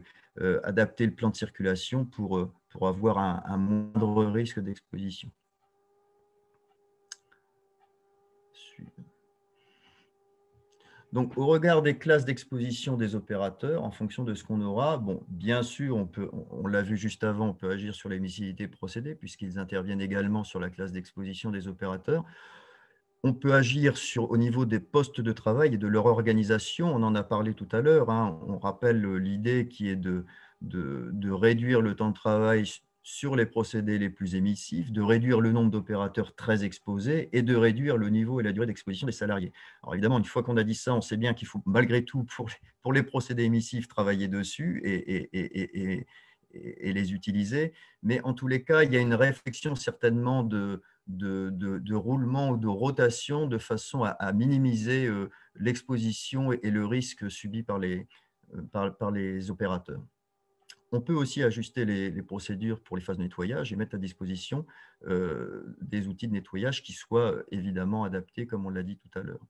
adapter le plan de circulation pour avoir un moindre risque d'exposition. Donc, au regard des classes d'exposition des opérateurs, en fonction de ce qu'on aura, bon, bien sûr, on l'a vu juste avant, on peut agir sur l'émissivité procédés, puisqu'ils interviennent également sur la classe d'exposition des opérateurs. On peut agir au niveau des postes de travail et de leur organisation. On en a parlé tout à l'heure. Hein. On rappelle l'idée qui est de réduire le temps de travail sur les procédés les plus émissifs, de réduire le nombre d'opérateurs très exposés et de réduire le niveau et la durée d'exposition des salariés. Alors évidemment, une fois qu'on a dit ça, on sait bien qu'il faut malgré tout, pour les procédés émissifs, travailler dessus et les utiliser. Mais en tous les cas, il y a une réflexion certainement de roulement ou de rotation de façon à minimiser l'exposition et le risque subi par les opérateurs. On peut aussi ajuster les procédures pour les phases de nettoyage et mettre à disposition des outils de nettoyage qui soient évidemment adaptés, comme on l'a dit tout à l'heure.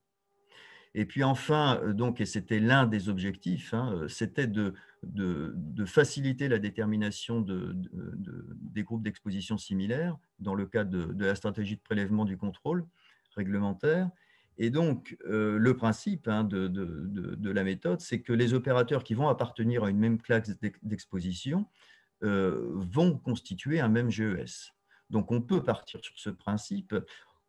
Et puis enfin, donc, et c'était l'un des objectifs, hein, c'était de faciliter la détermination des groupes d'exposition similaires dans le cadre de la stratégie de prélèvement du contrôle réglementaire. Et donc, le principe, hein, de la méthode, c'est que les opérateurs qui vont appartenir à une même classe d'exposition vont constituer un même GES. Donc, on peut partir sur ce principe.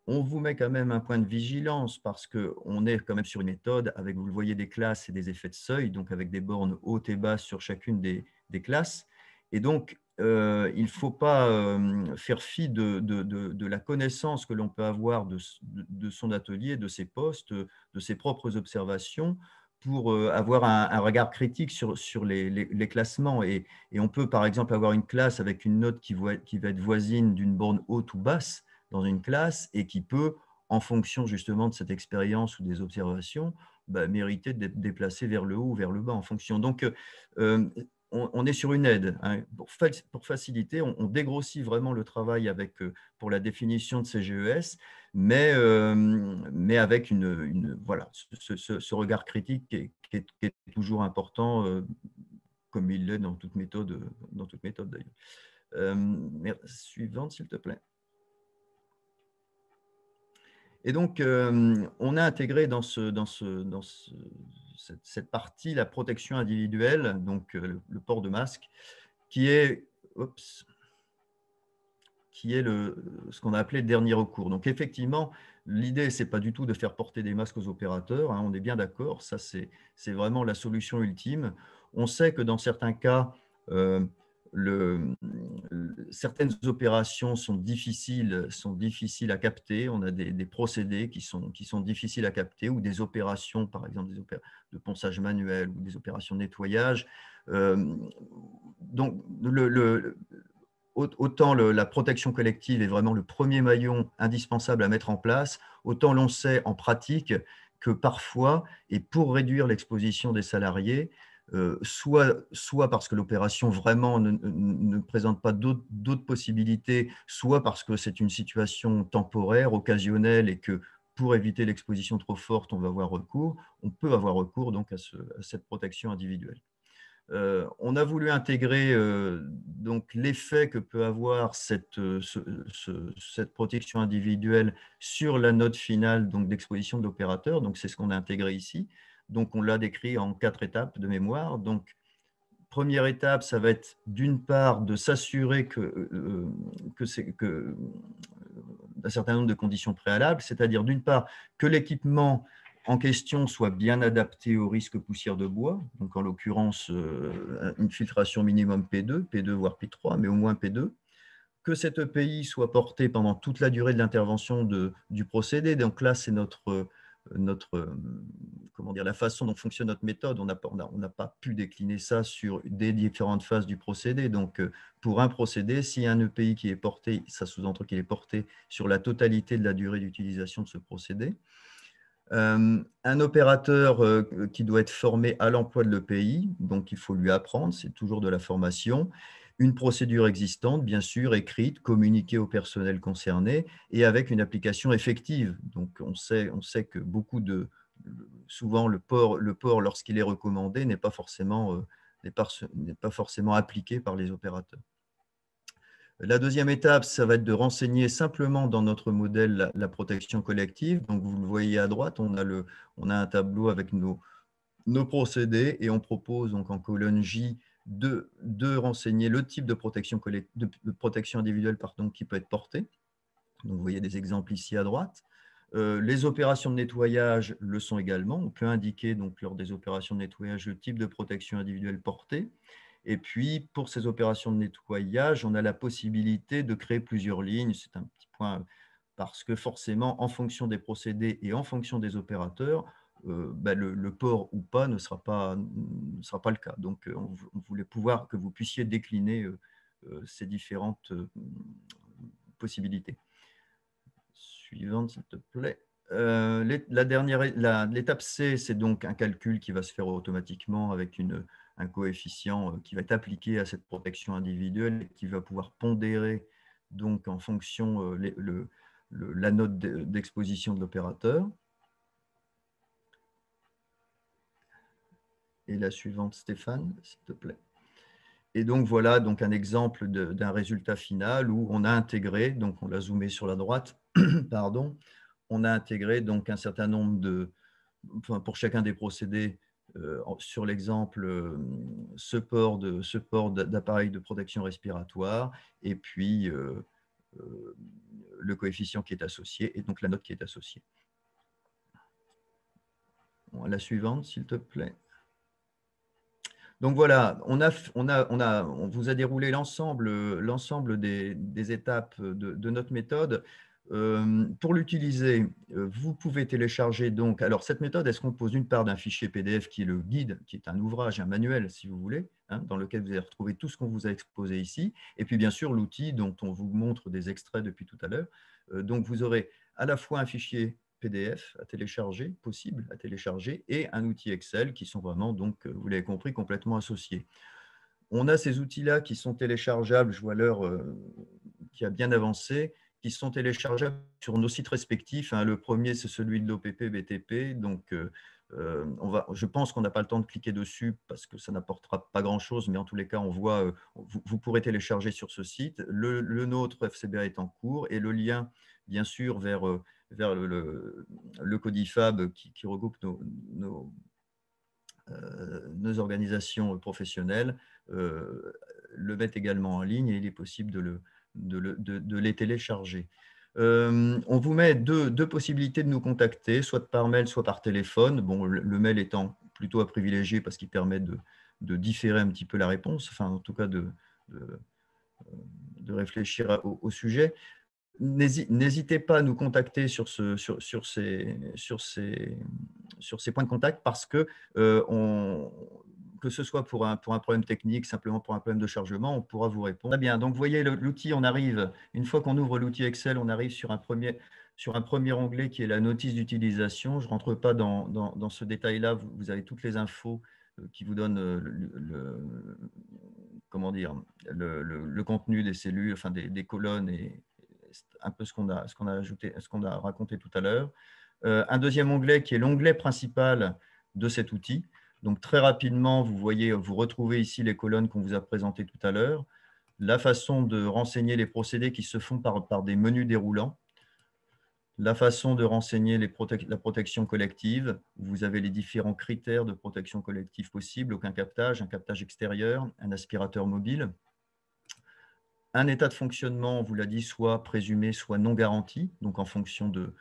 On vous met quand même un point de vigilance parce qu'on est quand même sur une méthode avec, vous le voyez, des classes et des effets de seuil, donc avec des bornes hautes et basses sur chacune des classes. Et donc, il ne faut pas faire fi de la connaissance que l'on peut avoir de son atelier, de ses postes, de ses propres observations, pour avoir un regard critique sur les classements. Et on peut, par exemple, avoir une classe avec une note qui va être voisine d'une borne haute ou basse dans une classe et qui peut, en fonction justement de cette expérience ou des observations, mériter d'être déplacée vers le haut ou vers le bas en fonction. Donc, on est sur une aide. Hein. Pour faciliter, on dégrossit vraiment le travail pour la définition de ces GES, mais avec voilà, ce regard critique qui est toujours important, comme il l'est dans toute méthode d'ailleurs. Suivante, s'il te plaît. Et donc, on a intégré dans cette partie la protection individuelle, donc le port de masque, qui est ce qu'on a appelé le dernier recours. Donc, effectivement, l'idée, ce n'est pas du tout de faire porter des masques aux opérateurs, hein, on est bien d'accord, ça c'est vraiment la solution ultime. On sait que dans certains cas, certaines opérations sont difficiles à capter. On a des procédés qui sont difficiles à capter, ou des opérations, par exemple, de ponçage manuel ou des opérations de nettoyage. Donc, autant la protection collective est vraiment le premier maillon indispensable à mettre en place, autant l'on sait en pratique que parfois, et pour réduire l'exposition des salariés, soit parce que l'opération vraiment ne présente pas d'autres possibilités, soit parce que c'est une situation temporaire, occasionnelle, et que pour éviter l'exposition trop forte, on peut avoir recours donc à cette protection individuelle. On a voulu intégrer donc l'effet que peut avoir cette protection individuelle sur la note finale d'exposition de l'opérateur. Donc, c'est ce qu'on a intégré ici. Donc, on l'a décrit en 4 étapes de mémoire. Donc, première étape, ça va être d'une part de s'assurer d'un certain nombre de conditions préalables, c'est-à-dire d'une part que l'équipement en question soit bien adapté au risque poussière de bois, donc en l'occurrence une filtration minimum P2 voire P3, mais au moins P2, que cette EPI soit portée pendant toute la durée de l'intervention du procédé. Donc là, c'est la façon dont fonctionne notre méthode. On n'a pas pu décliner ça sur des différentes phases du procédé. Donc, pour un procédé, s'il y a un EPI qui est porté, ça sous-entend qu'il est porté sur la totalité de la durée d'utilisation de ce procédé. Un opérateur qui doit être formé à l'emploi de l'EPI, donc il faut lui apprendre, c'est toujours de la formation. Une procédure existante, bien sûr, écrite, communiquée au personnel concerné et avec une application effective. Donc, on sait que souvent, le port lorsqu'il est recommandé, n'est pas forcément appliqué par les opérateurs. La deuxième étape, ça va être de renseigner simplement dans notre modèle la protection collective. Donc, vous le voyez à droite, on a un tableau avec nos procédés et on propose donc en colonne J de renseigner le type de protection individuelle qui peut être porté. Donc, vous voyez des exemples ici à droite. Les opérations de nettoyage le sont également. On peut indiquer donc, lors des opérations de nettoyage le type de protection individuelle portée. Et puis, pour ces opérations de nettoyage, on a la possibilité de créer plusieurs lignes. C'est un petit point parce que forcément, en fonction des procédés et en fonction des opérateurs, le port ou pas ne sera pas le cas. Donc, on voulait que vous puissiez décliner ces différentes possibilités. Suivante, s'il te plaît. L'étape C, c'est donc un calcul qui va se faire automatiquement avec un coefficient qui va être appliqué à cette protection individuelle et qui va pouvoir pondérer donc en fonction la note d'exposition de l'opérateur. Et la suivante, Stéphane, s'il te plaît. Et donc, voilà donc un exemple d'un résultat final où on a intégré, donc on l'a zoomé sur la droite, pardon, on a intégré donc un certain nombre pour chacun des procédés, sur l'exemple, ce port d'appareil de protection respiratoire et puis le coefficient qui est associé et donc la note qui est associée. Bon, la suivante, s'il te plaît. Donc voilà, on vous a déroulé l'ensemble des étapes de notre méthode. Pour l'utiliser, vous pouvez télécharger donc. Alors cette méthode, elle se compose d'une part d'un fichier PDF qui est le guide, qui est un ouvrage, un manuel si vous voulez, hein, dans lequel vous allez retrouver tout ce qu'on vous a exposé ici. Et puis bien sûr l'outil dont on vous montre des extraits depuis tout à l'heure. Donc vous aurez à la fois un fichier PDF à télécharger, possible à télécharger, et un outil Excel qui sont vraiment, donc, vous l'avez compris, complètement associés. On a ces outils-là qui sont téléchargeables, je vois l'heure qui a bien avancé, qui sont téléchargeables sur nos sites respectifs. Hein. Le premier, c'est celui de l'OPP BTP. Donc, je pense qu'on n'a pas le temps de cliquer dessus parce que ça n'apportera pas grand-chose, mais en tous les cas, on voit, vous pourrez télécharger sur ce site. Le nôtre FCBA est en cours et le lien, bien sûr, vers le Codifab qui regroupe nos organisations professionnelles, le mettent également en ligne et il est possible de les télécharger. On vous met deux possibilités de nous contacter, soit par mail, soit par téléphone. Bon, le mail étant plutôt à privilégier parce qu'il permet de différer un petit peu la réponse, enfin en tout cas de réfléchir au sujet. N'hésitez pas à nous contacter sur ces points de contact parce que que ce soit pour un problème technique, simplement pour un problème de chargement, on pourra vous répondre. Très bien, donc vous voyez l'outil, on arrive, une fois qu'on ouvre l'outil Excel, on arrive sur un premier onglet qui est la notice d'utilisation. Je ne rentre pas dans ce détail-là, vous avez toutes les infos qui vous donnent comment dire, le contenu des cellules, enfin des colonnes et un peu ce qu'on a raconté tout à l'heure. Un deuxième onglet qui est l'onglet principal de cet outil. Donc très rapidement, vous retrouvez ici les colonnes qu'on vous a présentées tout à l'heure. La façon de renseigner les procédés qui se font par des menus déroulants. La façon de renseigner la protection collective. Vous avez les différents critères de protection collective possibles. Un captage extérieur, un aspirateur mobile. Un état de fonctionnement, on vous l'a dit, soit présumé, soit non garanti, donc en fonction de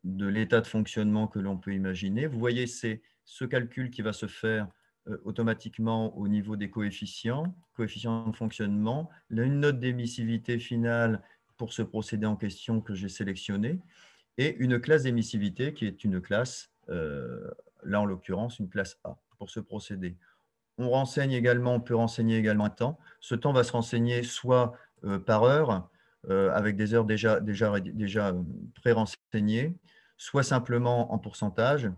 l'état de fonctionnement que l'on peut imaginer. Vous voyez, c'est ce calcul qui va se faire automatiquement au niveau des coefficients de fonctionnement. Là, une note d'émissivité finale pour ce procédé en question que j'ai sélectionné, et une classe d'émissivité qui est une classe, là en l'occurrence, une classe A pour ce procédé. On peut renseigner également un temps. Ce temps va se renseigner soit par heure, avec des heures déjà pré-renseignées, soit simplement en pourcentage.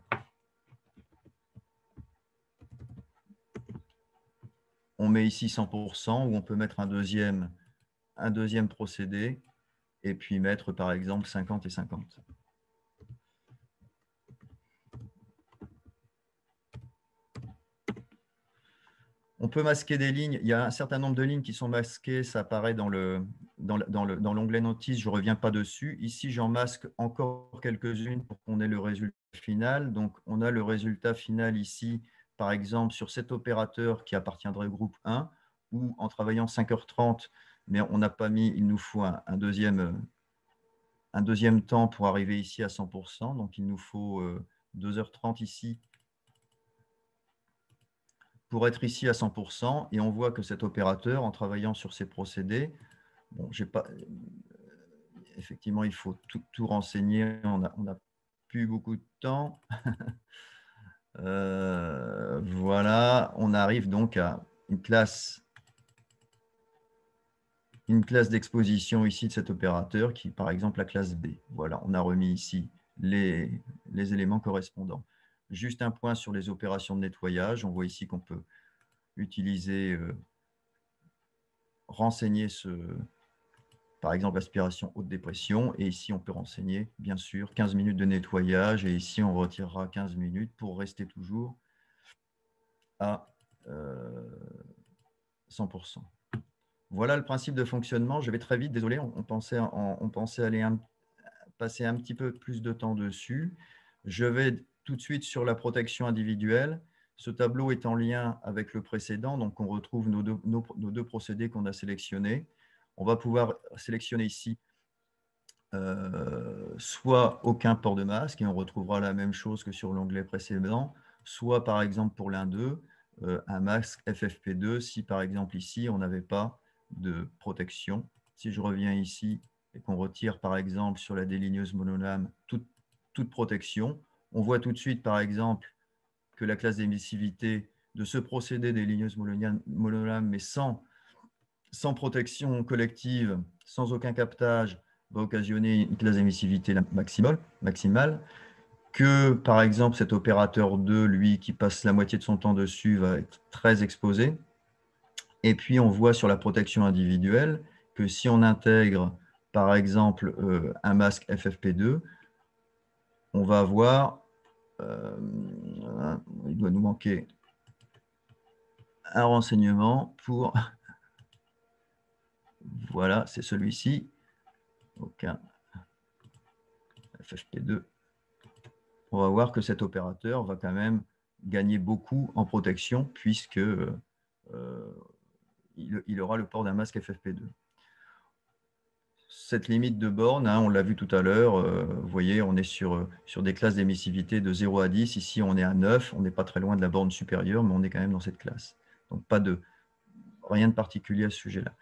On met ici 100%, ou on peut mettre un deuxième procédé, et puis mettre par exemple 50 et 50. On peut masquer des lignes. Il y a un certain nombre de lignes qui sont masquées. Ça apparaît dans l'onglet notice. Je ne reviens pas dessus. Ici, j'en masque encore quelques-unes pour qu'on ait le résultat final. Donc, on a le résultat final ici, par exemple, sur cet opérateur qui appartiendrait au groupe 1, ou en travaillant 5h30, mais on n'a pas mis, il nous faut un deuxième temps pour arriver ici à 100%. Donc, il nous faut 2h30 ici pour être ici à 100%, et on voit que cet opérateur, en travaillant sur ces procédés, bon, effectivement, il faut tout renseigner, on n'a plus beaucoup de temps. Voilà, on arrive donc à une classe d'exposition ici de cet opérateur qui, par exemple, la classe B. Voilà, on a remis ici les éléments correspondants. Juste un point sur les opérations de nettoyage. On voit ici qu'on peut utiliser, renseigner par exemple, aspiration haute dépression. Et ici, on peut renseigner, bien sûr, 15 minutes de nettoyage. Et ici, on retirera 15 minutes pour rester toujours à 100%. Voilà le principe de fonctionnement. Je vais très vite, désolé, on pensait passer un petit peu plus de temps dessus. Je vais tout de suite sur la protection individuelle. Ce tableau est en lien avec le précédent, donc on retrouve nos deux procédés qu'on a sélectionnés. On va pouvoir sélectionner ici soit aucun port de masque, et on retrouvera la même chose que sur l'onglet précédent, soit par exemple pour l'un d'eux, un masque FFP2 si par exemple ici on n'avait pas de protection. Si je reviens ici et qu'on retire par exemple sur la déligneuse monolame toute protection, on voit tout de suite par exemple que la classe d'émissivité de ce procédé déligneuse monolame mais sans protection collective, sans aucun captage, va occasionner une classe d'émissivité maximale, que par exemple cet opérateur 2, lui, qui passe la moitié de son temps dessus, va être très exposé. Et puis on voit sur la protection individuelle que si on intègre par exemple un masque FFP2, on va avoir, il doit nous manquer un renseignement pour, voilà, c'est celui-ci, aucun FFP2. On va voir que cet opérateur va quand même gagner beaucoup en protection puisque il aura le port d'un masque FFP2. Cette limite de borne, on l'a vu tout à l'heure, vous voyez, on est sur des classes d'émissivité de 0 à 10. Ici, on est à 9. On n'est pas très loin de la borne supérieure, mais on est quand même dans cette classe. Donc, rien de particulier à ce sujet-là.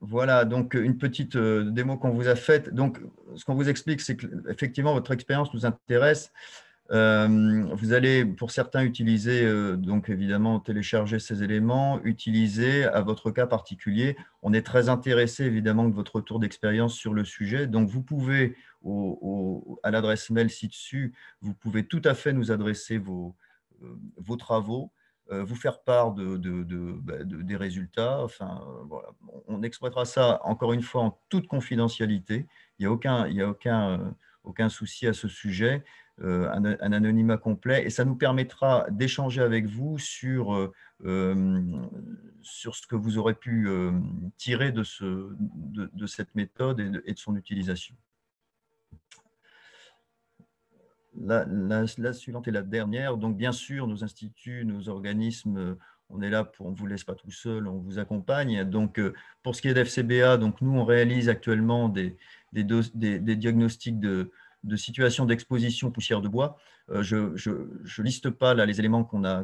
Voilà, donc une petite démo qu'on vous a faite. Donc, ce qu'on vous explique, c'est qu'effectivement, votre expérience nous intéresse. Vous allez, pour certains, utiliser, donc évidemment, télécharger ces éléments, utiliser à votre cas particulier. On est très intéressé, évidemment, de votre retour d'expérience sur le sujet. Donc, vous pouvez, à l'adresse mail ci-dessus, vous pouvez tout à fait nous adresser vos travaux, vous faire part des résultats. Enfin, voilà. On exploitera ça, encore une fois, en toute confidentialité. Il n'y a aucun souci à ce sujet. Un anonymat complet, et ça nous permettra d'échanger avec vous sur ce que vous aurez pu tirer de cette méthode et de son utilisation. La suivante est la dernière. Donc, bien sûr, nos instituts, nos organismes, on est là, on ne vous laisse pas tout seul, on vous accompagne. Donc, pour ce qui est d'FCBA, donc nous, on réalise actuellement des diagnostics de situation d'exposition poussière de bois. Je ne liste pas là les éléments qu'on a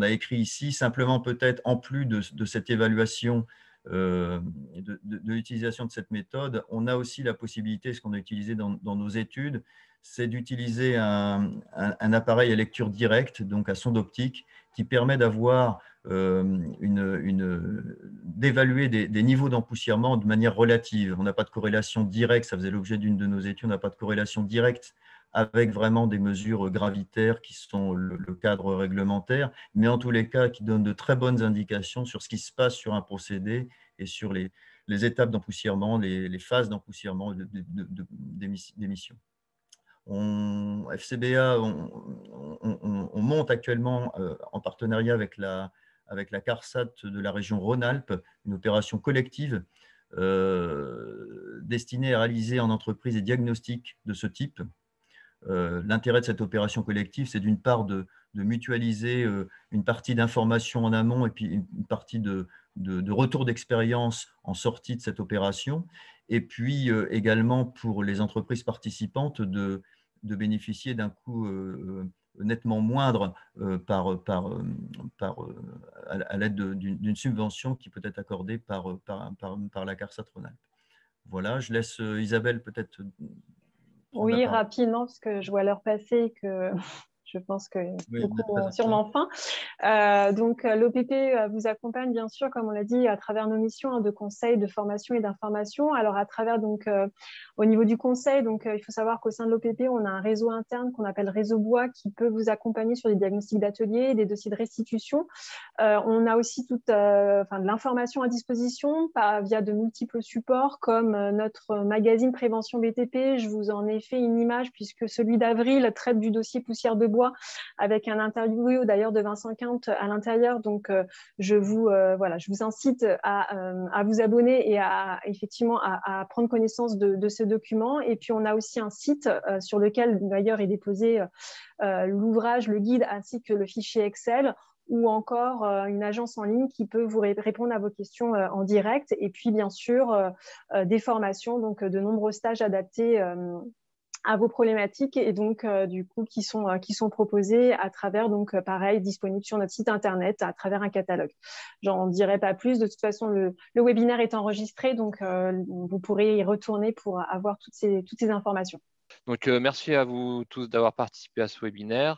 écrits ici. Simplement, peut-être, en plus de cette évaluation de l'utilisation de cette méthode, on a aussi la possibilité, ce qu'on a utilisé dans nos études, c'est d'utiliser un appareil à lecture directe, donc à sonde optique, qui permet d'avoir d'évaluer des niveaux d'empoussièrement de manière relative. On n'a pas de corrélation directe, ça faisait l'objet d'une de nos études, on n'a pas de corrélation directe avec vraiment des mesures gravitaires qui sont le cadre réglementaire, mais en tous les cas qui donnent de très bonnes indications sur ce qui se passe sur un procédé et sur les étapes d'empoussièrement, les phases d'empoussièrement d'émission. FCBA, on monte actuellement en partenariat avec la CARSAT de la région Rhône-Alpes, une opération collective destinée à réaliser en entreprise des diagnostics de ce type. L'intérêt de cette opération collective, c'est d'une part de mutualiser une partie d'informations en amont et puis une partie de retour d'expérience en sortie de cette opération, et puis également pour les entreprises participantes de bénéficier d'un coût nettement moindre à l'aide d'une subvention qui peut être accordée par la CARSAT Rhône-Alpes. Voilà, je laisse Isabelle peut-être. Oui, rapidement, parce que je vois l'heure passer et que je pense que beaucoup ont sûrement faim. Donc, l'OPP vous accompagne, bien sûr, comme on l'a dit, à travers nos missions de conseil, de formation et d'information. Alors, à travers, donc, au niveau du conseil, donc, il faut savoir qu'au sein de l'OPP, on a un réseau interne qu'on appelle Réseau Bois qui peut vous accompagner sur des diagnostics d'atelier, des dossiers de restitution. On a aussi toute de l'information à disposition via de multiples supports comme notre magazine Prévention BTP. Je vous en ai fait une image puisque celui d'avril traite du dossier poussière de bois avec un interview d'ailleurs de Vincent Quinte à l'intérieur. Donc, je vous incite à vous abonner et effectivement à prendre connaissance de ce document. Et puis, on a aussi un site sur lequel d'ailleurs est déposé l'ouvrage, le guide ainsi que le fichier Excel, ou encore une agence en ligne qui peut vous répondre à vos questions en direct. Et puis, bien sûr, des formations, donc de nombreux stages adaptés à vos problématiques et donc du coup qui sont proposées à travers donc pareil disponible sur notre site internet à travers un catalogue. J'en dirai pas plus. De toute façon, le webinaire est enregistré, donc vous pourrez y retourner pour avoir toutes ces informations. Donc merci à vous tous d'avoir participé à ce webinaire.